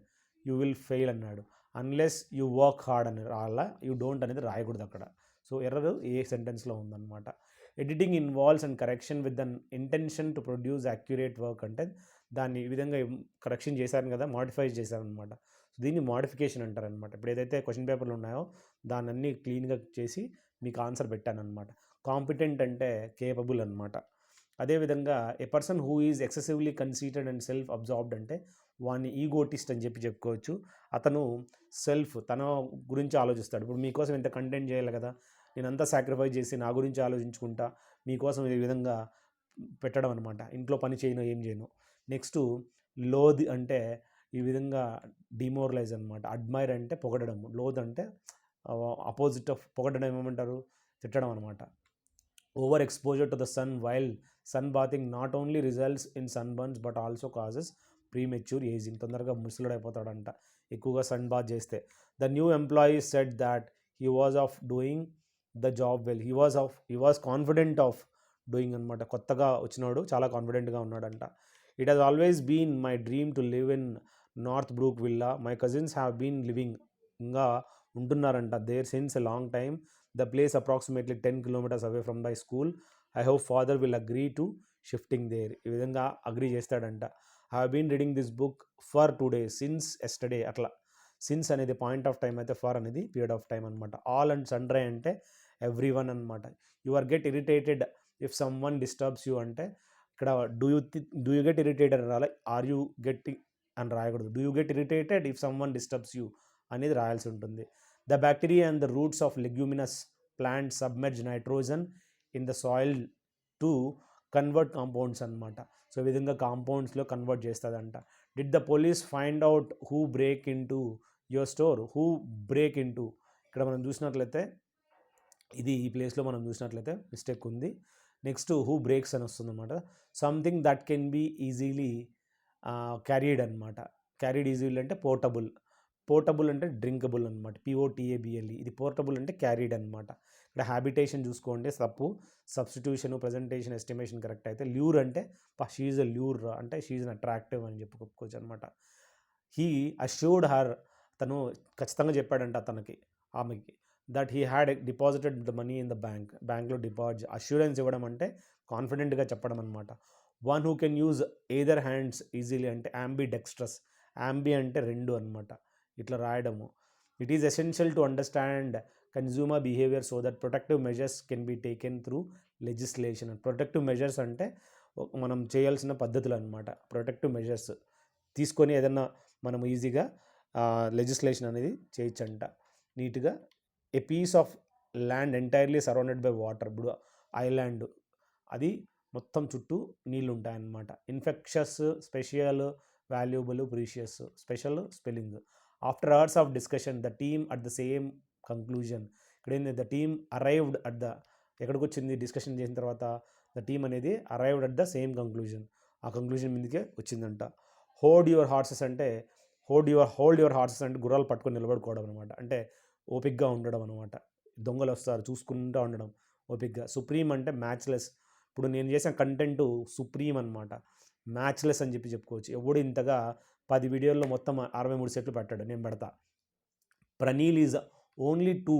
you will fail అన్నాడు. Unless you work hard అని రాలా, యూ డోంట్ అనేది రాయకూడదు అక్కడ. సో ఎర్రర్ ఏ సెంటెన్స్లో ఉందన్నమాట. Editing involves and correction with an intention to produce accurate work అంటే దాన్ని ఈ విధంగా కరెక్షన్ చేశారు కదా, మాడిఫై చేశారనమాట. దీన్ని మాడిఫికేషన్ అంటారనమాట. ఇప్పుడు ఏదైతే క్వశ్చన్ పేపర్లు ఉన్నాయో దాన్ని అన్నీ క్లీన్గా చేసి మీకు ఆన్సర్ పెట్టానమాట. కాంపిటెంట్ అంటే కేపబుల్ అనమాట. అదేవిధంగా a person who is excessively conceited and self absorbed అంటే వాడిని ఈగోటిస్ట్ అని చెప్పుకోవచ్చు. అతను తన గురించి ఆలోచిస్తాడు. ఇప్పుడు మీకోసం ఎంత కంటెంట్ చేయాలి కదా, నేనంతా సాక్రిఫైస్ చేసి నా గురించి ఆలోచించుకుంటా మీకోసం ఈ విధంగా పెట్టడం అనమాట. ఇంట్లో పని చేయను, ఏం చేయను. నెక్స్ట్ లోద్ అంటే ఈ విధంగా డిమోరలైజ్ అనమాట. అడ్మైర్ అంటే పొగడడం, లోద్ అంటే అపోజిట్ ఆఫ్ పొగడడం ఏమంటారు, తిట్టడం అనమాట. Over exposure to the sun while sunbathing not only results in sunburns but also causes premature ageing, తొందరగా ముసలుడైపోతాడంట ఎక్కువగా సన్ బాత్ చేస్తే. The new employee said that he was of doing the job well, he was confident of doing అనమాట. కొత్తగా వచ్చినాడు చాలా కాన్ఫిడెంట్గా ఉన్నాడంట. It has always been my dream to live in North Brook Villa, my cousins have been living, ఇంకా ఉంటున్నారంట there since a long time, the place approximately 10 kilometers away from my school, I hope father will agree to shifting there, ఈ విధంగా agree చేస్తాడంట. I have been reading this book for 2 days since yesterday, అట్లా since అనేది point of time అయితే for అనేది period of time అనమాట. All and sundry అంటే every one అనమాట. You are get irritated if someone disturbs you అంటే ఇక్కడ do you get irritated అని రాయాలి, ఆర్ యూ గెట్టింగ్ అని రాయకూడదు. Do you get irritated if someone disturbs you అనేది రాయాల్సి ఉంటుంది. The bacteria and the roots of leguminous plant submerge nitrogen in the soil to convert compounds అనమాట. So ఈ విధంగా కాంపౌండ్స్లో కన్వర్ట్ చేస్తుందంట. Did the police find out who break in to your store, who break in to ఇక్కడ మనం చూసినట్లయితే ఈ ప్లేస్లో మనం చూసినట్లయితే మిస్టేక్ ఉంది. నెక్స్ట్ హూ బ్రేక్స్ అని వస్తుంది అనమాట. Something that can be easily carried అనమాట. క్యారీడ్ ఈజీలీ అంటే పోర్టబుల్ అంటే డ్రింకబుల్ అనమాట. POTABLE, ఇది పోర్టబుల్ అంటే క్యారీడ్ అనమాట. ఇక్కడ హ్యాబిటేషన్ చూసుకోండి తప్పు, సబ్స్టిట్యూషన్, ప్రజెంటేషన్, ఎస్టిమేషన్ కరెక్ట్ అయితే. ల్యూర్ అంటే షీఈ్ అ ల్యూర్ అంటే షీఈ్ అన్ అట్రాక్టివ్ అని చెప్పుకోవచ్చు అనమాట. హీ అష్యూర్డ్ హర్, తను ఖచ్చితంగా చెప్పాడంట ఆమెకి that he had deposited the money in the బ్యాంక్లో డిపాజిట్. అష్యూరెన్స్ ఇవ్వడం అంటే కాన్ఫిడెంట్గా చెప్పడం అనమాట. One who can use either hands easily అంటే యాంబీ డెక్స్ట్రస్, యాంబీ అంటే రెండు అనమాట, ఇట్లా రాయడము. It is essential to understand consumer behaviour so that protective measures can be taken through legislation. Protective measures అంటే మనం చేయాల్సిన పద్ధతులు అనమాట. ప్రొటెక్టివ్ మెజర్స్ తీసుకొని ఏదన్నా మనం ఈజీగా లెజిస్లేషన్ అనేది చేయొచ్చంట నీట్గా. A piece of land entirely surrounded by water, ఇప్పుడు ఐలాండ్, అది మొత్తం చుట్టూ నీళ్ళు ఉంటాయన్నమాట. Infectious, special, valuable, precious, special spelling. After hours of discussion the team at the same conclusion. ఇక్కడ ఏంది, the team arrived at the, ఎక్కడికి వచ్చింది డిస్కషన్ చేసిన తర్వాత ద టీమ్ అనేది arrived at the same conclusion, ఆ కంక్లూజన్ మీదకే వచ్చిందంట. హోల్డ్ యువర్ హార్సెస్ అంటే హోల్డ్ యువర్ హార్సెస్ అంటే గుర్రాలు పట్టుకొని నిలబడుకోవడం అనమాట. అంటే ఓపిక్గా ఉండడం అనమాట. దొంగలు వస్తారు చూసుకుంటూ ఉండడం ఓపిక్గా. సుప్రీం అంటే మ్యాచ్లెస్. ఇప్పుడు నేను చేసిన కంటెంట్ సుప్రీం అనమాట, మ్యాచ్లెస్ అని చెప్పుకోవచ్చు. ఎవడు ఇంతగా 10 వీడియోల్లో మొత్తం 63 సెట్లు పెట్టాడు, నేను పెడతా. Praneel is only 2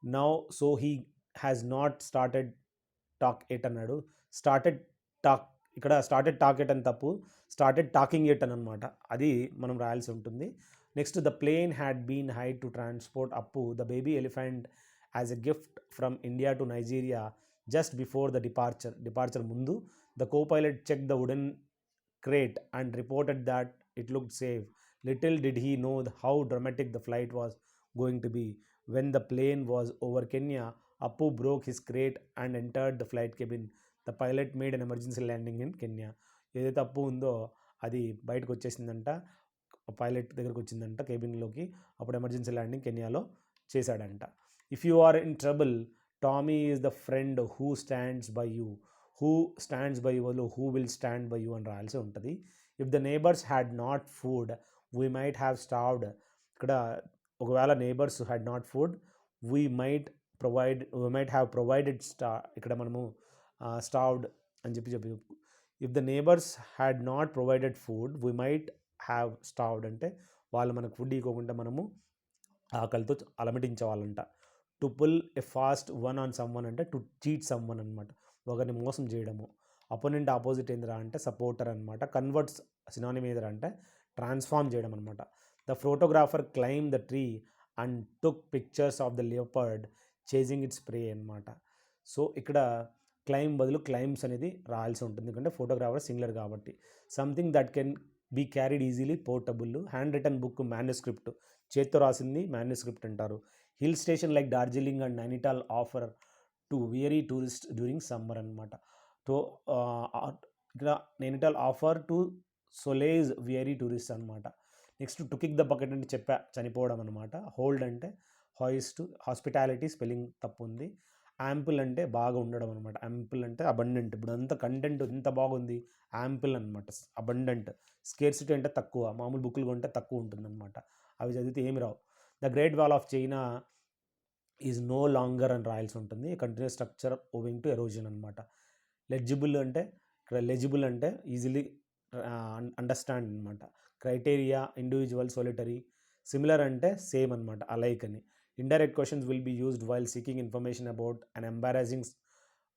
now so he has not started talk at అన్నాడు. స్టార్టెడ్ టాక్, ఇక్కడ స్టార్టెడ్ టాక్ ఎట్ అని తప్పు, స్టార్టెడ్ టాకింగ్ ఎట్ అని అనమాట, అది మనం రాయాల్సి ఉంటుంది. Next, the plane had been hired to transport up the baby elephant as a gift from India to Nigeria just before the departure ముందు the copilot check the wooden crate and reported that it looked safe. Little did he know how dramatic the flight was going to be. When the plane was over Kenya, Appu broke his crate and entered the flight cabin. The pilot made an emergency landing in Kenya. ఏదైతే అప్పు ఉందో అది బయటకు వచ్చేసిందంట, pilot దగ్గరకు వచ్చిందంట కేబిన్లోకి. అప్పుడు emergency landing కెన్యాలో చేశాడంట. If you are in trouble, Tommy is the friend who stands by you. Who stands by you బదులు who will stand by you అని రాయాల్సి ఉంటుంది. If the neighbours had not food we might have starved. ఇక్కడ ఒకవేళ neighbours had not food we might have provided ఇక్కడ మనము starved అని చెప్పి if the neighbours had not provided food we might have starved అంటే వాళ్ళు మనకు ఫుడ్ ఇవ్వకుండా మనము ఆకలితో అలమటించేవాళ్ళంట. To pull a fast one on someone అంటే టు చీట్ సమ్వన్ అనమాట, ఒకరిని మోసం చేయడము. అపోనెంట్ ఆపోజిట్ ఏందిరా అంటే సపోర్టర్ అనమాట. కన్వర్ట్స్ సినానిమ్ ఏదిరా అంటే ట్రాన్స్ఫార్మ్ చేయడం అనమాట. The photographer climb the tree and took pictures of the leopard chasing its prey అనమాట. సో ఇక్కడ క్లైమ్ బదులు క్లైమ్స్ అనేది రాయాల్సి ఉంటుంది, ఎందుకంటే ఫోటోగ్రాఫర్ సింగులర్ కాబట్టి. Something that can be carried easily, portable. Hand written book, manuscript, చేత్తో రాసింది మాన్యుస్క్రిప్ట్ అంటారు. Hill station like Darjeeling and Nainital offer to weary tourist during summer అనమాట. తో ఇక్కడ Nainital offer to solace weary tourist అనమాట. Next, to kick the bucket అంటే చనిపోవడం అనమాట. హోల్డ్ అంటే హాయిస్ట్, హాస్పిటాలిటీ స్పెల్లింగ్ తప్పు ఉంది. యాంపుల్ అంటే బాగా ఉండడం అనమాట. యాంపుల్ అంటే అబండెంట్. ఇప్పుడు అంత కంటెంట్ ఎంత బాగుంది, యాంపుల్ అనమాట, అబండెంట్. స్కేర్సిటీ అంటే తక్కువ, మామూలు బుక్లు కొంటే తక్కువ ఉంటుందన్నమాట, అవి చదివితే ఏమి రావు. The great wall of China is no longer అని రాయాల్సి ఉంటుంది. Continuous structure owing to erosion అనమాట. లెజిబుల్ అంటే ఇక్కడ లెజిబుల్ అంటే ఈజీలీ అండర్స్టాండ్ అనమాట. Criteria, individual, solitary. సిమిలర్ అంటే సేమ్ అనమాట, అలైక్ అని. Indirect questions will be used while seeking information about an embarrassing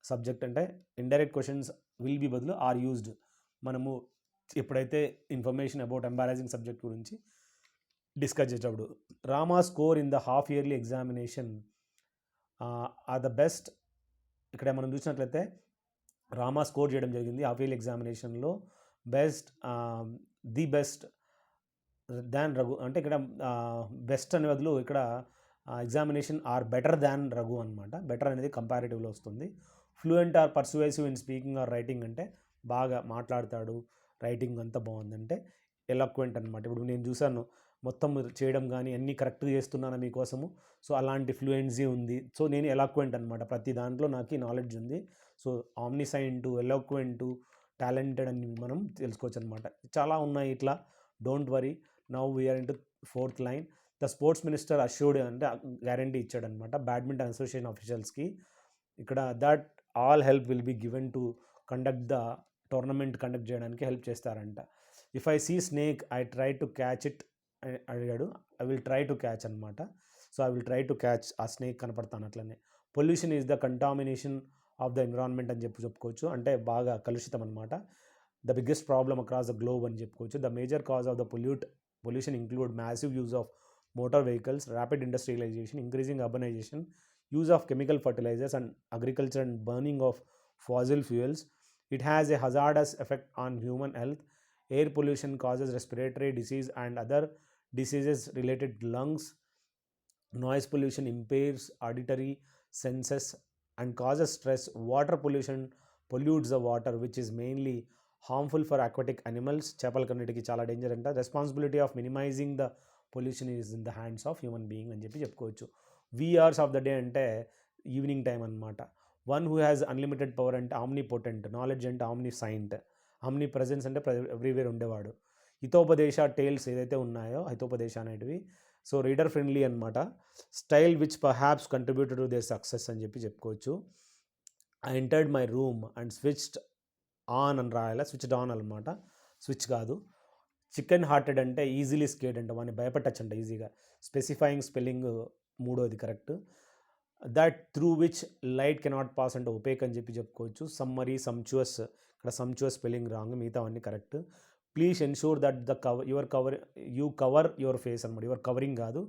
subject అంటే ఇండైరెక్ట్ క్వశ్చన్స్ విల్ బీ బదులు ఆర్ యూజ్డ్. మనము ఎప్పుడైతే ఇన్ఫర్మేషన్ అబౌట్ ఎంబారాసింగ్ సబ్జెక్ట్ గురించి డిస్కస్ చేసేటప్పుడు. Rama score in the half yearly examination are the best. ఇక్కడ మనం చూసినట్లయితే Rama score చేయడం జరిగింది హాఫ్ ఇయర్లీ ఎగ్జామినేషన్లో. Best, the best than Raghu అంటే ఇక్కడ బెస్ట్ అనే బదులు ఇక్కడ examination are better than Raghu అనమాట. బెటర్ అనేది కంపారిటివ్లో వస్తుంది. Fluent or persuasive in speaking or writing అంటే బాగా మాట్లాడతాడు, రైటింగ్ అంతా బాగుందంటే ఎలాక్వెంట్ అనమాట. ఇప్పుడు నేను చూసాను మొత్తం చేయడం కానీ అన్నీ కరెక్ట్గా చేస్తున్నాను మీకోసము, సో అలాంటి ఫ్లూయెన్సీ ఉంది. సో నేను ఎలాక్వెంట్ అనమాట, ప్రతి దాంట్లో నాకు నాలెడ్జ్ ఉంది. సో ఆమ్నిసైంటు, ఎలాక్వెంటు, టాలెంటెడ్ అని మనం తెలుసుకోవచ్చు అనమాట. చాలా ఉన్నాయి ఇట్లా. Don't worry, now we are in to 4th line. The sports minister assured అంటే గ్యారంటీ ఇచ్చాడనమాట బ్యాడ్మింటన్ అసోసియేషన్ ఆఫీషియల్స్కి. ఇక్కడ that all help will be given to conduct the tournament conduct చేయడానికి హెల్ప్ చేస్తారంట. If I see snake I try to catch it అడిగాడు. I will try to catch అనమాట. So I will try to catch, ఆ snake కనపడతాను అట్లనే. Pollution is the contamination of the environment అని చెప్పుకోవచ్చు, అంటే బాగా కలుషితం అనమాట. The biggest problem across the globe అని చెప్పుకోవచ్చు. The major cause of the pollution include massive use of motor vehicles, rapid industrialization, increasing urbanization, use of chemical fertilizers and agriculture and burning of fossil fuels. It has a hazardous effect on human health. Air pollution causes respiratory disease and other diseases related to lungs. Noise pollution impairs auditory senses and causes stress. Water pollution pollutes the water, which is mainly harmful for aquatic animals. చేపల కన్నిటికి చాలా danger అంట. Responsibility of minimising the pollution is in the hands of human being అని చెప్పి చెప్పుకోవచ్చు. వి hours of the day అంటే evening time అనమాట. One who has unlimited power అంటే omni potent, knowledge అంటే ఆమ్నీ సైంట్, ఆమ్నీ ప్రజెన్స్ అంటే everywhere ఉండేవాడు. హితోపదేశ tiles ఏదైతే ఉన్నాయో హితోపదేశ అనేటివి సో రీడర్ ఫ్రెండ్లీ అనమాట. Style which perhaps contributed to their success అని చెప్పి చెప్పుకోవచ్చు. I entered my room and switched on అని రాయాలి, స్విచ్డ్ ఆన్ అనమాట, స్విచ్ కాదు. చికెన్ హార్టెడ్ అంటే ఈజీలీ స్కేడ్ అంట, వాడిని భయపెట్టచ్చు అంట ఈజీగా. స్పెసిఫైయింగ్ స్పెల్లింగ్ మూడోది correct. That through which light cannot pass అంటే ఒపేక్ అని చెప్పి చెప్పుకోవచ్చు. సమ్మరీ, సంచువస్, ఇక్కడ సంచువస్ స్పెల్లింగ్ రాంగ్, మిగతా అన్నీ correct. Please ensure that the you cover your face అనమాట. యువర్ కవరింగ్ కాదు,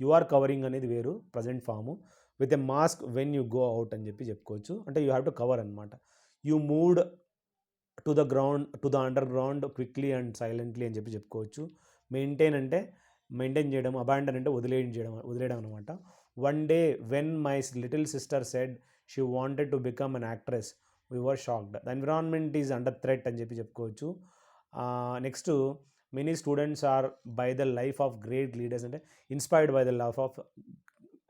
యు ఆర్ కవరింగ్ అనేది వేరు present form. With a mask when you go out అని చెప్పి చెప్పుకోవచ్చు. అంటే యూ హ్యావ్ టు కవర్ అనమాట. You moved to the ground to the underground quickly and silently అని చెప్పి చెప్పుకోవచ్చు. మెయింటైన్ అంటే మెయింటైన్ చేయడం, అబాండన్ అంటే వదిలేయడం అనమాట. One day when my little sister said she wanted to become an actress we were shocked. The environment is under threat అని చెప్పి చెప్పుకోవచ్చు. Next many students are by the life of great leaders అంటే inspired by the life of.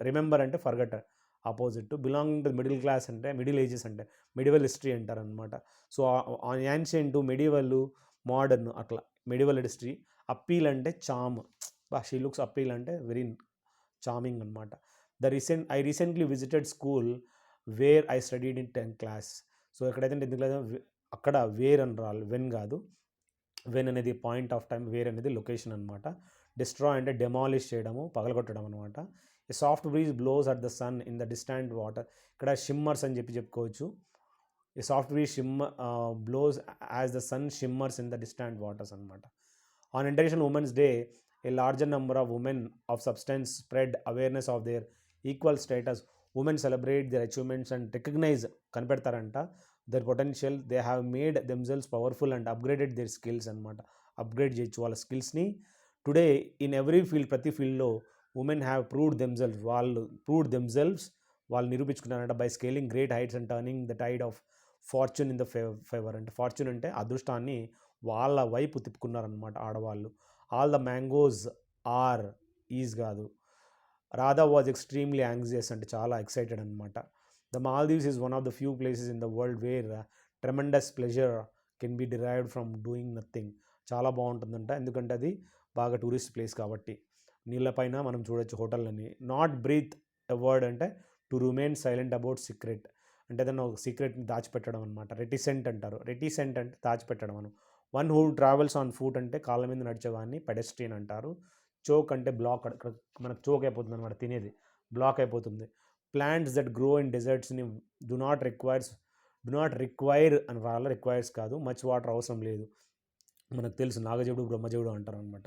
Remember అంటే forgot opposite. Belonging to middle class అంటే middle ages అంటే medieval history అంటారు అనమాట. So ancient, medieval, modern అట్లా మెడివల్ హిస్టరీ. అప్పీల్ అంటే చామ్, she looks appeal అంటే very charming అనమాట. I recently visited school where I studied in 10th class. So ఎక్కడైతే 10th class అక్కడ వేర్ అని రాలి, వెన్ కాదు. వెన్ అనేది పాయింట్ ఆఫ్ టైం, వేర్ అనేది లొకేషన్ అనమాట. డిస్ట్రాయ్ అంటే డెమాలిష్ చేయడము, పగలగొట్టడం అనమాట. A soft breeze blows at the sun in the distant water. ఇక్కడ షిమ్మర్స్ అని చెప్పి చెప్పుకోవచ్చు. A soft breeze blows as the sun shimmers in the distant waters అనమాట. On international women's day a larger number of women of substance spread awareness of their equal status. Women celebrate their achievements and recognise, కనిపెడతారంట there potential. They have made themselves powerful and upgraded their skills అనమాట. Upgrade చేయొచ్చు వాళ్ళ స్కిల్స్ని. Today in every field, ప్రతి ఫీల్డ్లో women have proved themselves, వాళ్ళు నిరూపించుకున్నారంట. By scaling great heights and turning the tide of fortune in the favour. అంటే fortune అంటే అదృష్టాన్ని వాళ్ళ వైపు తిప్పుకున్నారనమాట ఆడవాళ్ళు. All the mangoes are is కాదు. రాధా వాజ్ ఎక్స్ట్రీమ్లీ యాంగ్జియస్ అంటే చాలా ఎక్సైటెడ్ అనమాట. The Maldives is one of the few places in the world where tremendous pleasure can be derived from doing nothing. చాలా బాగుంటుందంట, ఎందుకంటే అది బాగా టూరిస్ట్ ప్లేస్ కాబట్టి. నీళ్ళపైన మనం చూడొచ్చు హోటళ్ళని. నాట్ బ్రీత్ ఎ వర్డ్ అంటే to remain silent about secret, అంటే ఏదన్నా ఒక సీక్రెట్ని దాచిపెట్టడం అనమాట. రెటిసెంట్ అంటారు. రెటిసెంట్ అంటే దాచిపెట్టడం అను. One who travels on foot అంటే కాళ్ళ మీద నడిచేవాడిని పెడెస్ట్రియన్ అంటారు. చోక్ అంటే బ్లాక్, అక్కడ మనకు చోక్ అయిపోతుంది అనమాట, తినేది బ్లాక్ అయిపోతుంది. ప్లాంట్స్ దట్ గ్రో ఇన్ డెజర్ట్స్ని డు నాట్ రిక్వైర్ అని రాళ్ళ, రిక్వైర్స్ కాదు. మచ్ వాటర్ అవసరం లేదు, మనకు తెలుసు నాగజవుడు బ్రహ్మజవుడు అంటారు అనమాట.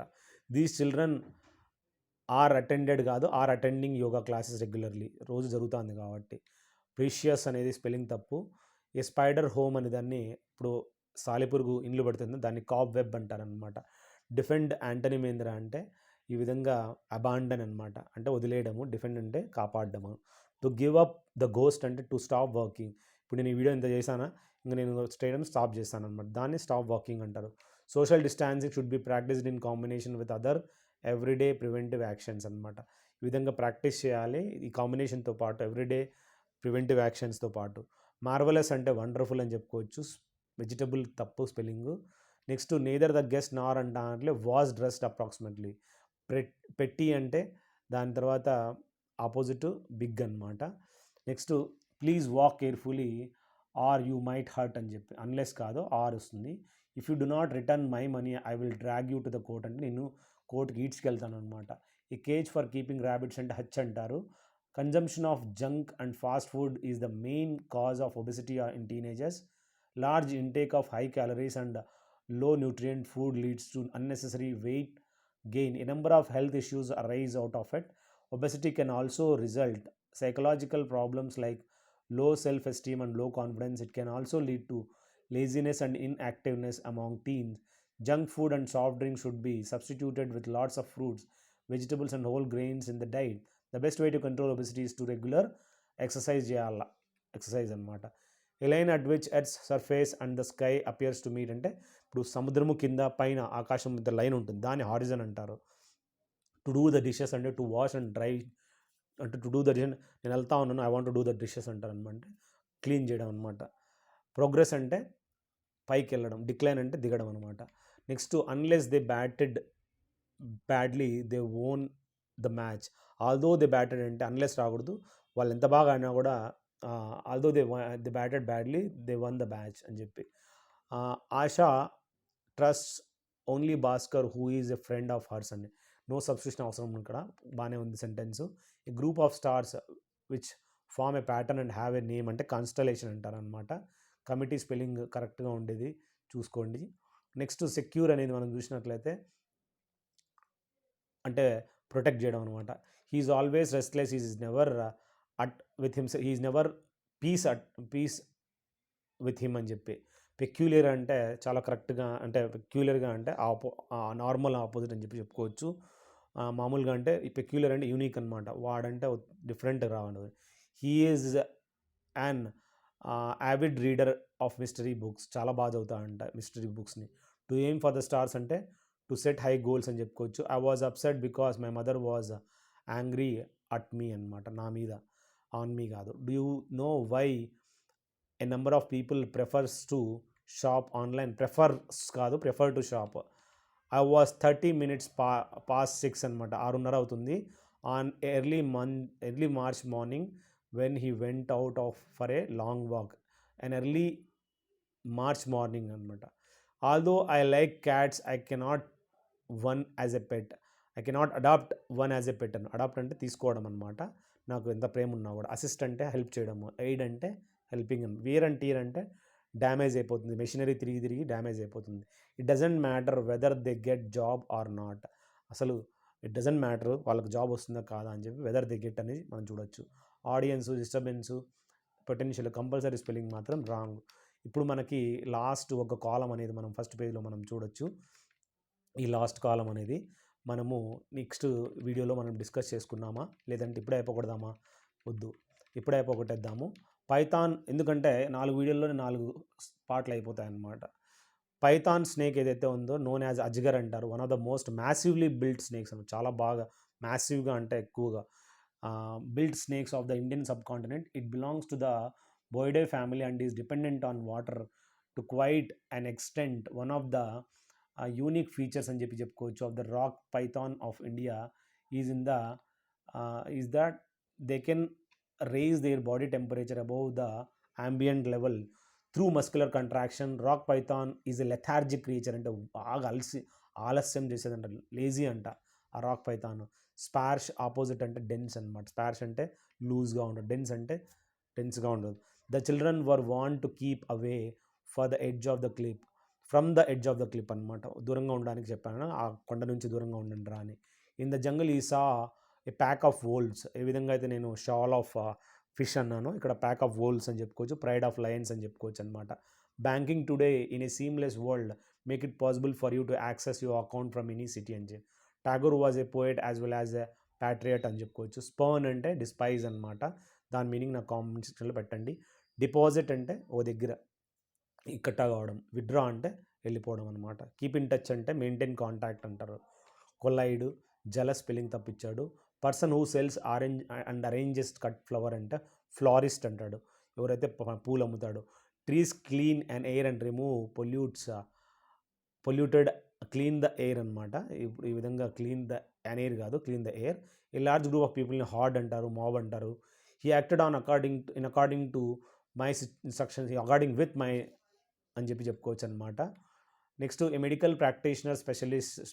These children are attending yoga classes regularly, రోజు జరుగుతుంది కాబట్టి. ప్రీషియస్ అనేది స్పెల్లింగ్ తప్పు. ఏ స్పైడర్ హోమ్ అనే దాన్ని, ఇప్పుడు సాలిపురుగు ఇండ్లు పడుతుంది, దాన్ని కాప్ వెబ్ అంటారనమాట. డిఫెండ్ యాంటనిమేంద్ర అంటే ఈ విధంగా అబాండన్ అనమాట, అంటే వదిలేయడము. డిఫెండ్ అంటే కాపాడడము. To give up the ghost అంటే టు స్టాప్ వర్కింగ్. ఇప్పుడు నేను ఈ వీడియో ఇంత చేశానా, ఇంకా నేను చేయడం స్టాప్ చేస్తాను అనమాట, దాన్ని స్టాప్ వాకింగ్ అంటారు. Social distancing should be practised in combination with other everyday preventive actions అనమాట. ఈ విధంగా ప్రాక్టీస్ చేయాలి ఈ కాంబినేషన్తో పాటు, ఎవ్రీడే ప్రివెంటివ్ యాక్షన్స్తో పాటు. మార్వలస్ అంటే వండర్ఫుల్ అని చెప్పుకోవచ్చు. వెజిటబుల్ తప్పు spelling. Next neither the guest nor అంటే వాజ్ డ్రెస్డ్ అప్రాక్సిమేట్లీ. పెట్టి అంటే దాని తర్వాత ఆపోజిట్ బిగ్ అనమాట. Next please walk carefully or you might hurt అని చెప్పి, అన్లెస్ కాదు ఆర్ వస్తుంది. If you do not return my money I will drag you to the court అంటే నేను కోర్టుకి ఈడ్చుకెళ్తాను అనమాట. ఈ కేజ్ ఫర్ కీపింగ్ ర్యాబిట్స్ అంటే హచ్ అంటారు. Consumption of junk and fast food is the main cause of obesity in teenagers. Large intake of high calories and low nutrient food leads to unnecessary weight gain. A number of health issues arise out of it. Obesity can also result psychological problems like low self-esteem and low confidence. It can also lead to laziness and inactiveness among teens. Junk food and soft drinks should be substituted with lots of fruits, vegetables and whole grains in the diet. The best way to control obesity is to regular exercise చేయాల. Exercise అనమాట. A line at which earth surface and the sky appears to meet అంటే ఇప్పుడు సముద్రము కింద పైన ఆకాశం మధ్య line ఉంటుంది, దాన్ని హారిజన్ అంటారు. టు డూ ద డిషెస్ అంటే టు వాష్ అండ్ డ్రై, అంటే టు డూ ద డిష్ నేను వెళ్తా ఉన్నాను, I want to do the dishes అంటారు అనమాట, క్లీన్ చేయడం అనమాట. ప్రోగ్రెస్ అంటే పైకి వెళ్ళడం, డిక్లైన్ అంటే దిగడం అనమాట. Next unless they batted badly they won the match. Although they batted అంటే అన్లెస్ రాకూడదు, వాళ్ళు ఎంత బాగా ఆడినా కూడా although they batted badly they won the match అని చెప్పి. Asha trust only Bhaskar who is a friend of hers అని, నో సబ్స్టిట్యూషన్ అవసరం ఇక్కడ, బాగానే ఉంది sentence. A group of stars which form a pattern and have a name అంటే constellation అంటారనమాట. Committee spelling కరెక్ట్గా ఉండేది చూసుకోండి. నెక్స్ట్ సెక్యూర్ అనేది మనం చూసినట్లయితే అంటే ప్రొటెక్ట్ చేయడం అనమాట. He's always restless, is never at with himself, he's never peace with him అని చెప్పి. పెక్యులియర్ అంటే చాలా కరెక్ట్గా, అంటే పెక్యులియర్గా అంటే నార్మల్ ఆపోజిట్ అని చెప్పి చెప్పుకోవచ్చు. మామూలుగా అంటే ఈ పెక్యులియర్ అంటే యూనిక్ అనమాట, వాడంటే డిఫరెంట్ రావడం. He is and avid reader of mystery books, చాలా బాగా చదువుతాడంట మిస్టరీ బుక్స్ని. To aim for the stars అంటే టు సెట్ హై గోల్స్ అని చెప్పుకోవచ్చు. I was upset because my mother was angry at me అనమాట, నా మీద, ఆన్ మీ కాదు. Do you know why a number of people prefers to shop online, prefer to shop. I was 30 minutes past 6 అనమాట, 6:30 అవుతుంది. On early March morning when he went out of for a long walk, and early March morning అనమాట. Although I like cats I cannot one as a pet, I cannot adopt one as a pet అని, adopt అంటే తీసుకోవడం అనమాట, నాకు ఎంత ప్రేమ ఉన్నా కూడా. Assist అంటే హెల్ప్ చేయడము, ఎయిడ్ అంటే హెల్పింగ్, వేర్ అండ్ టీర్ అంటే డ్యామేజ్ అయిపోతుంది, మెషినరీ తిరిగి తిరిగి డ్యామేజ్ అయిపోతుంది. It doesn't matter whether they get job or not, అసలు ఇట్ డజంట్ మ్యాటర్ వాళ్ళకి జాబ్ వస్తుందా కాదా అని చెప్పి వెదర్ దే గెట్ అనేది మనం చూడొచ్చు. Audience, disturbance, potential, compulsory spelling మాత్రం రాంగ్. ఇప్పుడు మనకి లాస్ట్ ఒక కాలం అనేది మనం ఫస్ట్ పేజ్లో మనం చూడొచ్చు. ఈ లాస్ట్ కాలం అనేది మనము నెక్స్ట్ వీడియోలో మనం డిస్కస్ చేసుకున్నామా, లేదంటే ఇప్పుడే అయిపోకూడదామా? వద్దు, ఇప్పుడే అయిపోగొట్టేద్దాము. పైథాన్ ఎందుకంటే 4 వీడియోల్లోనే 4 పార్ట్లు అయిపోతాయి అన్నమాట. పైథాన్ స్నేక్ ఏదైతే ఉందో నోన్ యాజ్ అజ్గర్ అంటారు, one of the most massively built snakes అని, చాలా బాగా మ్యాసివ్గా అంటే ఎక్కువగా built snakes of the Indian subcontinent. It belongs to the Boidae family and is dependent on water to quite and extent. One of the unique features అని చెప్పి చెప్పుకోవచ్చు of the rock python of India is in the is that they can raise their body temperature above the ambient level through muscular contraction. Rock Python is a lethargic creature అంటే బాగా ఆలస్యం చేసేదంట, lazy అంట ఆ rock Python. Sparsh opposite అంటే dense అనమాట, స్పార్ష్ అంటే లూజ్గా ఉండదు, డెన్స్ అంటే టెన్స్గా ఉండదు. The children were want to keep away for the edge of the clip, from the edge of the clip అనమాట, దూరంగా ఉండడానికి చెప్పాను, ఆ కొండ నుంచి దూరంగా ఉండండి రా అని. ఇన్ ద జంగల్ ఈ సా ఏ ప్యాక్ ఆఫ్ వోల్వ్స్, ఏ విధంగా అయితే నేను షాల్ ఆఫ్ ఫిష్ అన్నాను, ఇక్కడ ప్యాక్ ఆఫ్ వోల్వ్స్ అని చెప్పుకోవచ్చు, ప్రైడ్ ఆఫ్ లయన్స్ అని చెప్పుకోవచ్చు అనమాట. Banking today in a seamless world make it possible for you to access your account from any city అని చెప్పి. Tagore was a poet as well as a patriot అని చెప్పుకోవచ్చు. స్పర్న్ అంటే డిస్పైజ్ అనమాట, దాని మీనింగ్ నాకు కామెంట్ సెక్షన్లో పెట్టండి. డిపాజిట్ అంటే ఓ దగ్గర ఇక్కట్టా కావడం, విత్డ్రా అంటే వెళ్ళిపోవడం అనమాట. కీప్ ఇన్ టచ్ అంటే మెయింటైన్ కాంటాక్ట్ అంటారు. కొల్లైడ్ జల స్పెల్లింగ్ తప్పించాడు. Person who sells orange and arranges cut flower అంటే ఫ్లారిస్ట్ అంటాడు, ఎవరైతే పూలు అమ్ముతాడు. Trees clean and air and remove polluted, clean the air అనమాట. ఇప్పుడు ఈ విధంగా క్లీన్ ద అన్ ఎయిర్ కాదు, clean the air. A large group of పీపుల్ని హార్డ్ అంటారు, మాబ్ అంటారు. He acted on according to my instructions, according with my అని చెప్పి చెప్పుకోవచ్చు అనమాట. Next a medical practitioner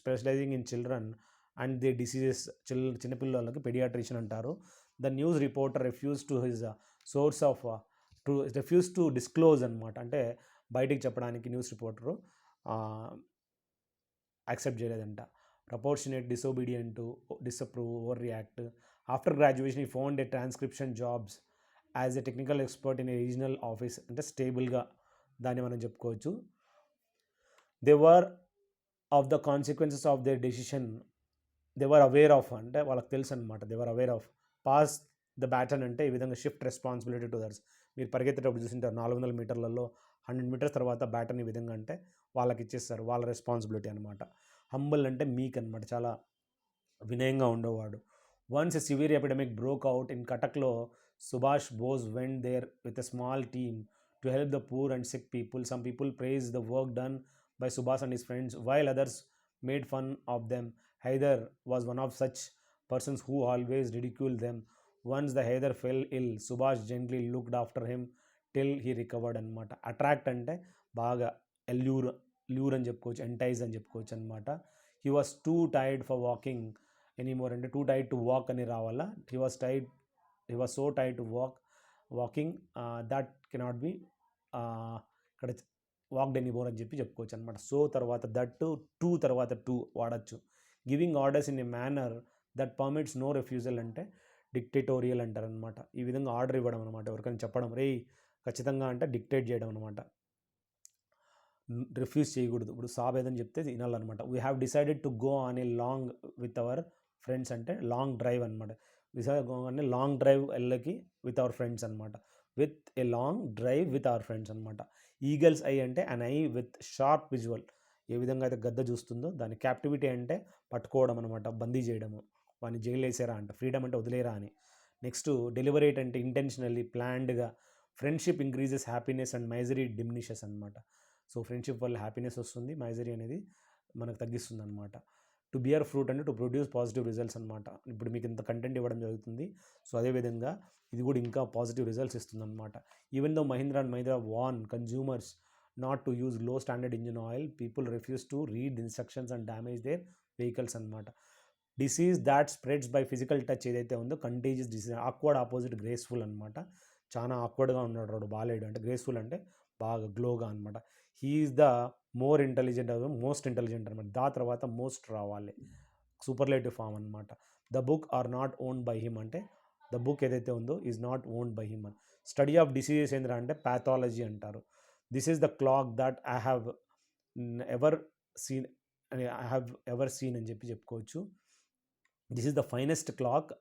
specialising in children and the diseases, చిన్నపిల్లలకి paediatrician అంటారు. The news reporter refuse to his source of refuse to disclose అనమాట, అంటే బయటికి చెప్పడానికి న్యూస్ రిపోర్టరు యాక్సెప్ట్ చేయలేదంట. Proportionate, disobedient, disapprove, overreact. After graduation he found a transcription jobs as a technical expert in a regional office, అంటే స్టేబుల్గా దాన్ని మనం చెప్పుకోవచ్చు. They were of the consequences of their decision, they were aware of అంటే వాళ్ళకి తెలుసు అనమాట, they were aware of. Pass the baton అంటే ఈ విధంగా షిఫ్ట్ రెస్పాన్సిబిలిటీ టు అదర్స్. మీరు పరిగెత్తేటప్పుడు చూసింటారు 400 మీటర్లలో 100 మీటర్స్ తర్వాత బ్యాటన్ ఈ విధంగా అంటే వాళ్ళకి ఇచ్చేస్తారు, వాళ్ళ రెస్పాన్సిబిలిటీ అనమాట. హంబుల్ అంటే మీక్ అనమాట, చాలా వినయంగా ఉండేవాడు. Once a severe epidemic broke out in కటక్లో, Subhas Bose went there with a small team to help the poor and sick people. Some people praise the work done by Subhas and his friends, while others made fun of them. Haider was one of such persons who always ridiculed them. Once the Haider fell ill, Subhash gently looked after him till he recovered అనమాట. Attract అంటే బాగా lure అని చెప్పుకోవచ్చు, entice అని చెప్పుకోవచ్చు అనమాట. He was too tired for walking anymore అంటే too tired to walk అని రావాలా. He was so tired to walking that cannot be ఇక్కడ వాక్డ్ ఎనీమోర్ అని చెప్పుకోవచ్చు అనమాట. సో తర్వాత దట్ టూ తర్వాత టూ వాడచ్చు. Giving orders in a manner that permits no refusal అంటే డిక్టేటోరియల్ అంటారు అనమాట. ఈ విధంగా ఆర్డర్ ఇవ్వడం అనమాట, ఎవరికైనా చెప్పడం రే ఖచ్చితంగా అంటే డిక్టేట్ చేయడం అనమాట, రిఫ్యూజ్ చేయకూడదు. ఇప్పుడు సాబ్ ఏదని చెప్తే వినాలన్నమాట. We have decided to go on a long with our friends అంటే లాంగ్ డ్రైవ్ అనమాట. Decide go on a long drive వెళ్ళకి విత్ అవర్ ఫ్రెండ్స్ అనమాట. With a long drive with our friends అనమాట. ఈగల్స్ ఐ అంటే an eye with sharp visual, ఏ విధంగా అయితే గద్ద చూస్తుందో దాని. క్యాప్టివిటీ అంటే పట్టుకోవడం అనమాట, బందీ చేయడము, వాడిని జైలు వేసారా అంట. ఫ్రీడమ్ అంటే వదిలేరా అని. నెక్స్ట్ డెలివరేట్ అంటే ఇంటెన్షనల్లీ ప్లాన్డ్గా. Friendship increases happiness and misery diminishes అనమాట. సో ఫ్రెండ్షిప్ వల్ల హ్యాపీనెస్ వస్తుంది, మైజరీ అనేది మనకు తగ్గిస్తుంది అనమాట. టు బియర్ ఫ్రూట్ అంటే టు ప్రొడ్యూస్ పాజిటివ్ రిజల్ట్స్ అనమాట. ఇప్పుడు మీకు ఇంత కంటెంట్ ఇవ్వడం జరుగుతుంది, సో అదేవిధంగా ఇది కూడా ఇంకా పాజిటివ్ రిజల్ట్స్ ఇస్తుంది అనమాట. Even though Mahindra and Mahindra warn consumers not to use low standard engine oil, people refuse to read instructions and damage their vehicles అనమాట. Disease that spreads by physical touch ఏదైతే ఉందో contagious disease. Awkward opposite graceful అనమాట. చాలా ఆక్వర్డ్గా ఉన్నాడు వాడు, బాలేడు అంటే. Graceful అంటే బాగా గ్లోగా అనమాట. He is the more intelligent, most intelligent అనమాట. దా తర్వాత మోస్ట్ రావాలి, సూపర్లేటివ్ ఫామ్ అనమాట. The book are not owned by him అంటే ద బుక్ ఏదైతే ఉందో is not owned by him అని. స్టడీ ఆఫ్ డిసీజెస్ ఏంద్రా అంటే ప్యాథాలజీ అంటారు. This is the clock that I have ever seen అని చెప్పుకోవచ్చు. This is the finest clock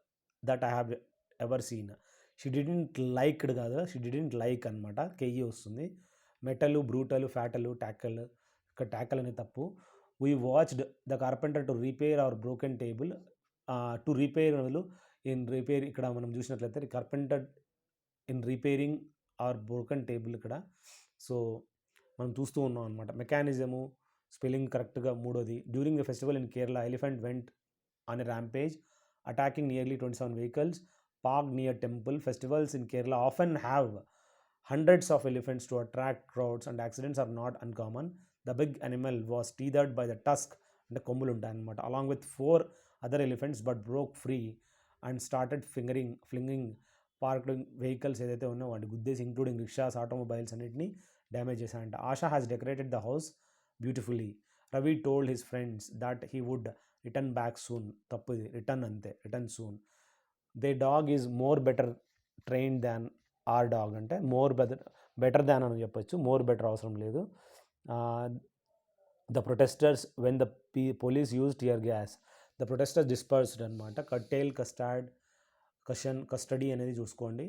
that I have ever seen. She didn't liked కాదు, she didn't like అనమాట, కేఈ వస్తుంది. మెటలు, బ్రూటలు, ఫ్యాటలు, ట్యాకల్, ఇక్కడ ట్యాకల్ అనే తప్పు. We watched the carpenter to repair our broken table. To repair in repair, ఇక్కడ మనం చూసినట్లయితే carpenter in repairing our broken table ఇక్కడ. సో మనం చూస్తూ ఉన్నాం అనమాట. మెకానిజము స్పెల్లింగ్ కరెక్ట్గా మూడోది. During the festival in Kerala, elephant went on a rampage attacking nearly 27 vehicles parked near temple. Festivals in Kerala often have hundreds of elephants to attract crowds and accidents are not uncommon. The big animal was tethered by the tusk and కొమ్ములు ఉంటాయి అన్నమాట, along with 4 other elephants but broke free and started flinging parked vehicles ఏదైతే ఉన్నాయో వాటి గుద్దేసి, including rickshaws, automobiles అన్నిటిని damage చేశాయంట. Asha has decorated the house beautifully. Ravi told his friends that he would return back soon. తప్పు ఇది, రిటర్న్ అంతే, return soon. The dog is more better trained than our dog అంటే బెటర్ దాన్ అని చెప్పొచ్చు, more better అవసరం లేదు. The protesters when the police use tear gas, the protesters dispersed అనమాట. కట్టేల్ కస్టడీ అనేది చూసుకోండి.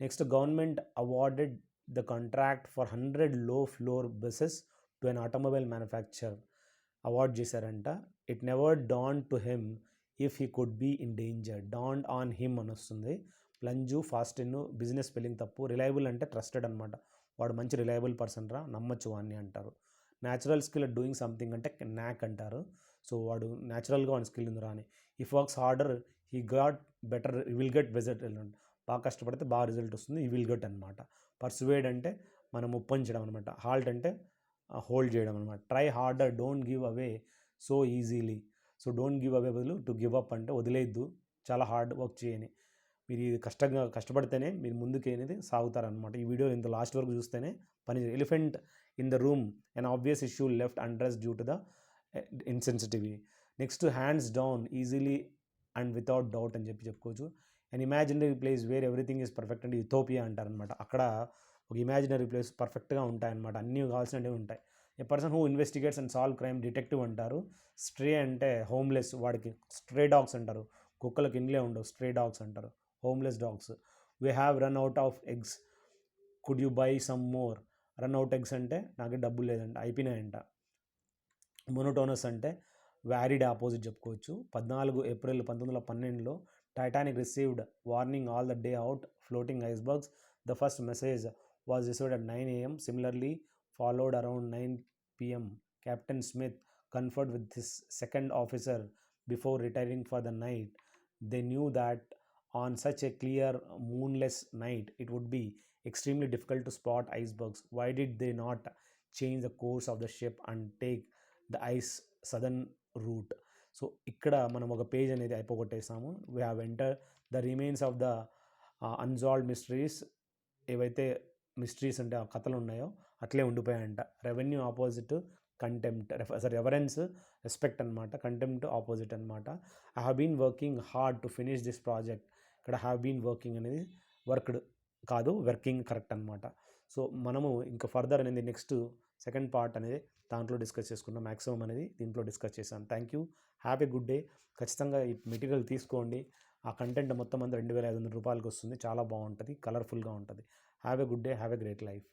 Next government awarded the contract for 100 low floor buses to an automobile manufacture. Award చేశారంట. It never dawn to him if he could be in danger. Dawn on him అని వస్తుంది. Plunge, ఫాస్టిన్, business spelling తప్పు. Reliable అంటే trusted అనమాట, వాడు మంచి reliable person రా, నమ్మచ్చు అని అంటారు. న్యాచురల్ స్కిల్ డూయింగ్ సంథింగ్ అంటే న్యాక్ అంటారు. సో వాడు న్యాచురల్గా వాడి స్కిల్ ఉందిరా అని. If works harder he got better, he will get result. బాగా కష్టపడితే బాగా రిజల్ట్ వస్తుంది, హీ విల్ గెట్ అనమాట. పర్సువేడ్ అంటే మనం ఒప్పించడం అనమాట. హాల్ట్ అంటే హోల్డ్ చేయడం అనమాట. Try harder, don't give away so easily. So don't give away బదులు టు గివ్ అప్ అంటే వదిలేయద్దు, చాలా హార్డ్ వర్క్ చేయని. మీరు ఇది కష్టపడితేనే మీరు ముందుకు అనేది సాగుతారనమాట. ఈ వీడియో ఇంత లాస్ట్ వరకు చూస్తేనే పని. Elephant in the room, an obvious issue left unaddressed due to the insensitivity. Next hands down easily and without doubt అని చెప్పుకోవచ్చు. And imaginary place where everything is perfect అంటే యూథోపియా అంటారనమాట. అక్కడ ఒక ఇమాజినరీ ప్లేస్ పర్ఫెక్ట్గా ఉంటాయన్నమాట, అన్నీ కావాల్సినవి ఉంటాయి. A person who investigates and solve crime, detective అంటారు. స్ట్రే అంటే హోమ్లెస్, వాడికి స్ట్రే డాగ్స్ అంటారు. కుక్కలకు ఇండ్లే ఉండవు, స్ట్రే డాగ్స్ అంటారు. Homeless dogs. We have run out of eggs, could you buy some more. Run out eggs అంటే నాకు డబ్బులు లేదంట, అయిపోయినాయంట. మోనోటోనస్ అంటే వ్యారీడ్ ఆపోజిట్ చెప్పుకోవచ్చు. 14 ఏప్రిల్ 1912లో Titanic received warning all the day out floating icebergs. The first message was received at 9 a.m. Similarly, followed around 9 p.m. Captain Smith conferred with his second officer before retiring for the night. They knew that on such a clear, moonless night, it would be extremely difficult to spot icebergs. Why did they not change the course of the ship and take the ice southern route? So ఇక్కడ మనం ఒక page అనేది అయిపోగొట్టేసాము. We have enter the remains of the unsolved mysteries. ఏవైతే mysteries అంటే ఆ కథలు ఉన్నాయో అట్లే ఉండిపోయాయంట. Revenue opposite contempt, reverence respect అనమాట, కంటెంప్ట్ ఆపోజిట్ అనమాట. I have been working hard to finish this project. ఇక్కడ హ్యావ్ బీన్ వర్కింగ్ అనేది వర్క్డ్ కాదు, వర్కింగ్ కరెక్ట్ అనమాట. సో మనము ఇంకా ఫర్దర్ అనేది నెక్స్ట్ సెకండ్ పార్ట్ అనేది దాంట్లో డిస్కస్ చేసుకున్నాం. మ్యాక్సిమం అనేది దీంట్లో డిస్కస్ చేశాను. Thank you, have a good day. ఖచ్చితంగా ఈ మెటీరియల్ తీసుకోండి. ఆ కంటెంట్ మొత్తం అంతా 2500 రూపాయలకి వస్తుంది. చాలా బాగుంటుంది, కలర్ఫుల్గా ఉంటుంది. Have a good day, have a great life.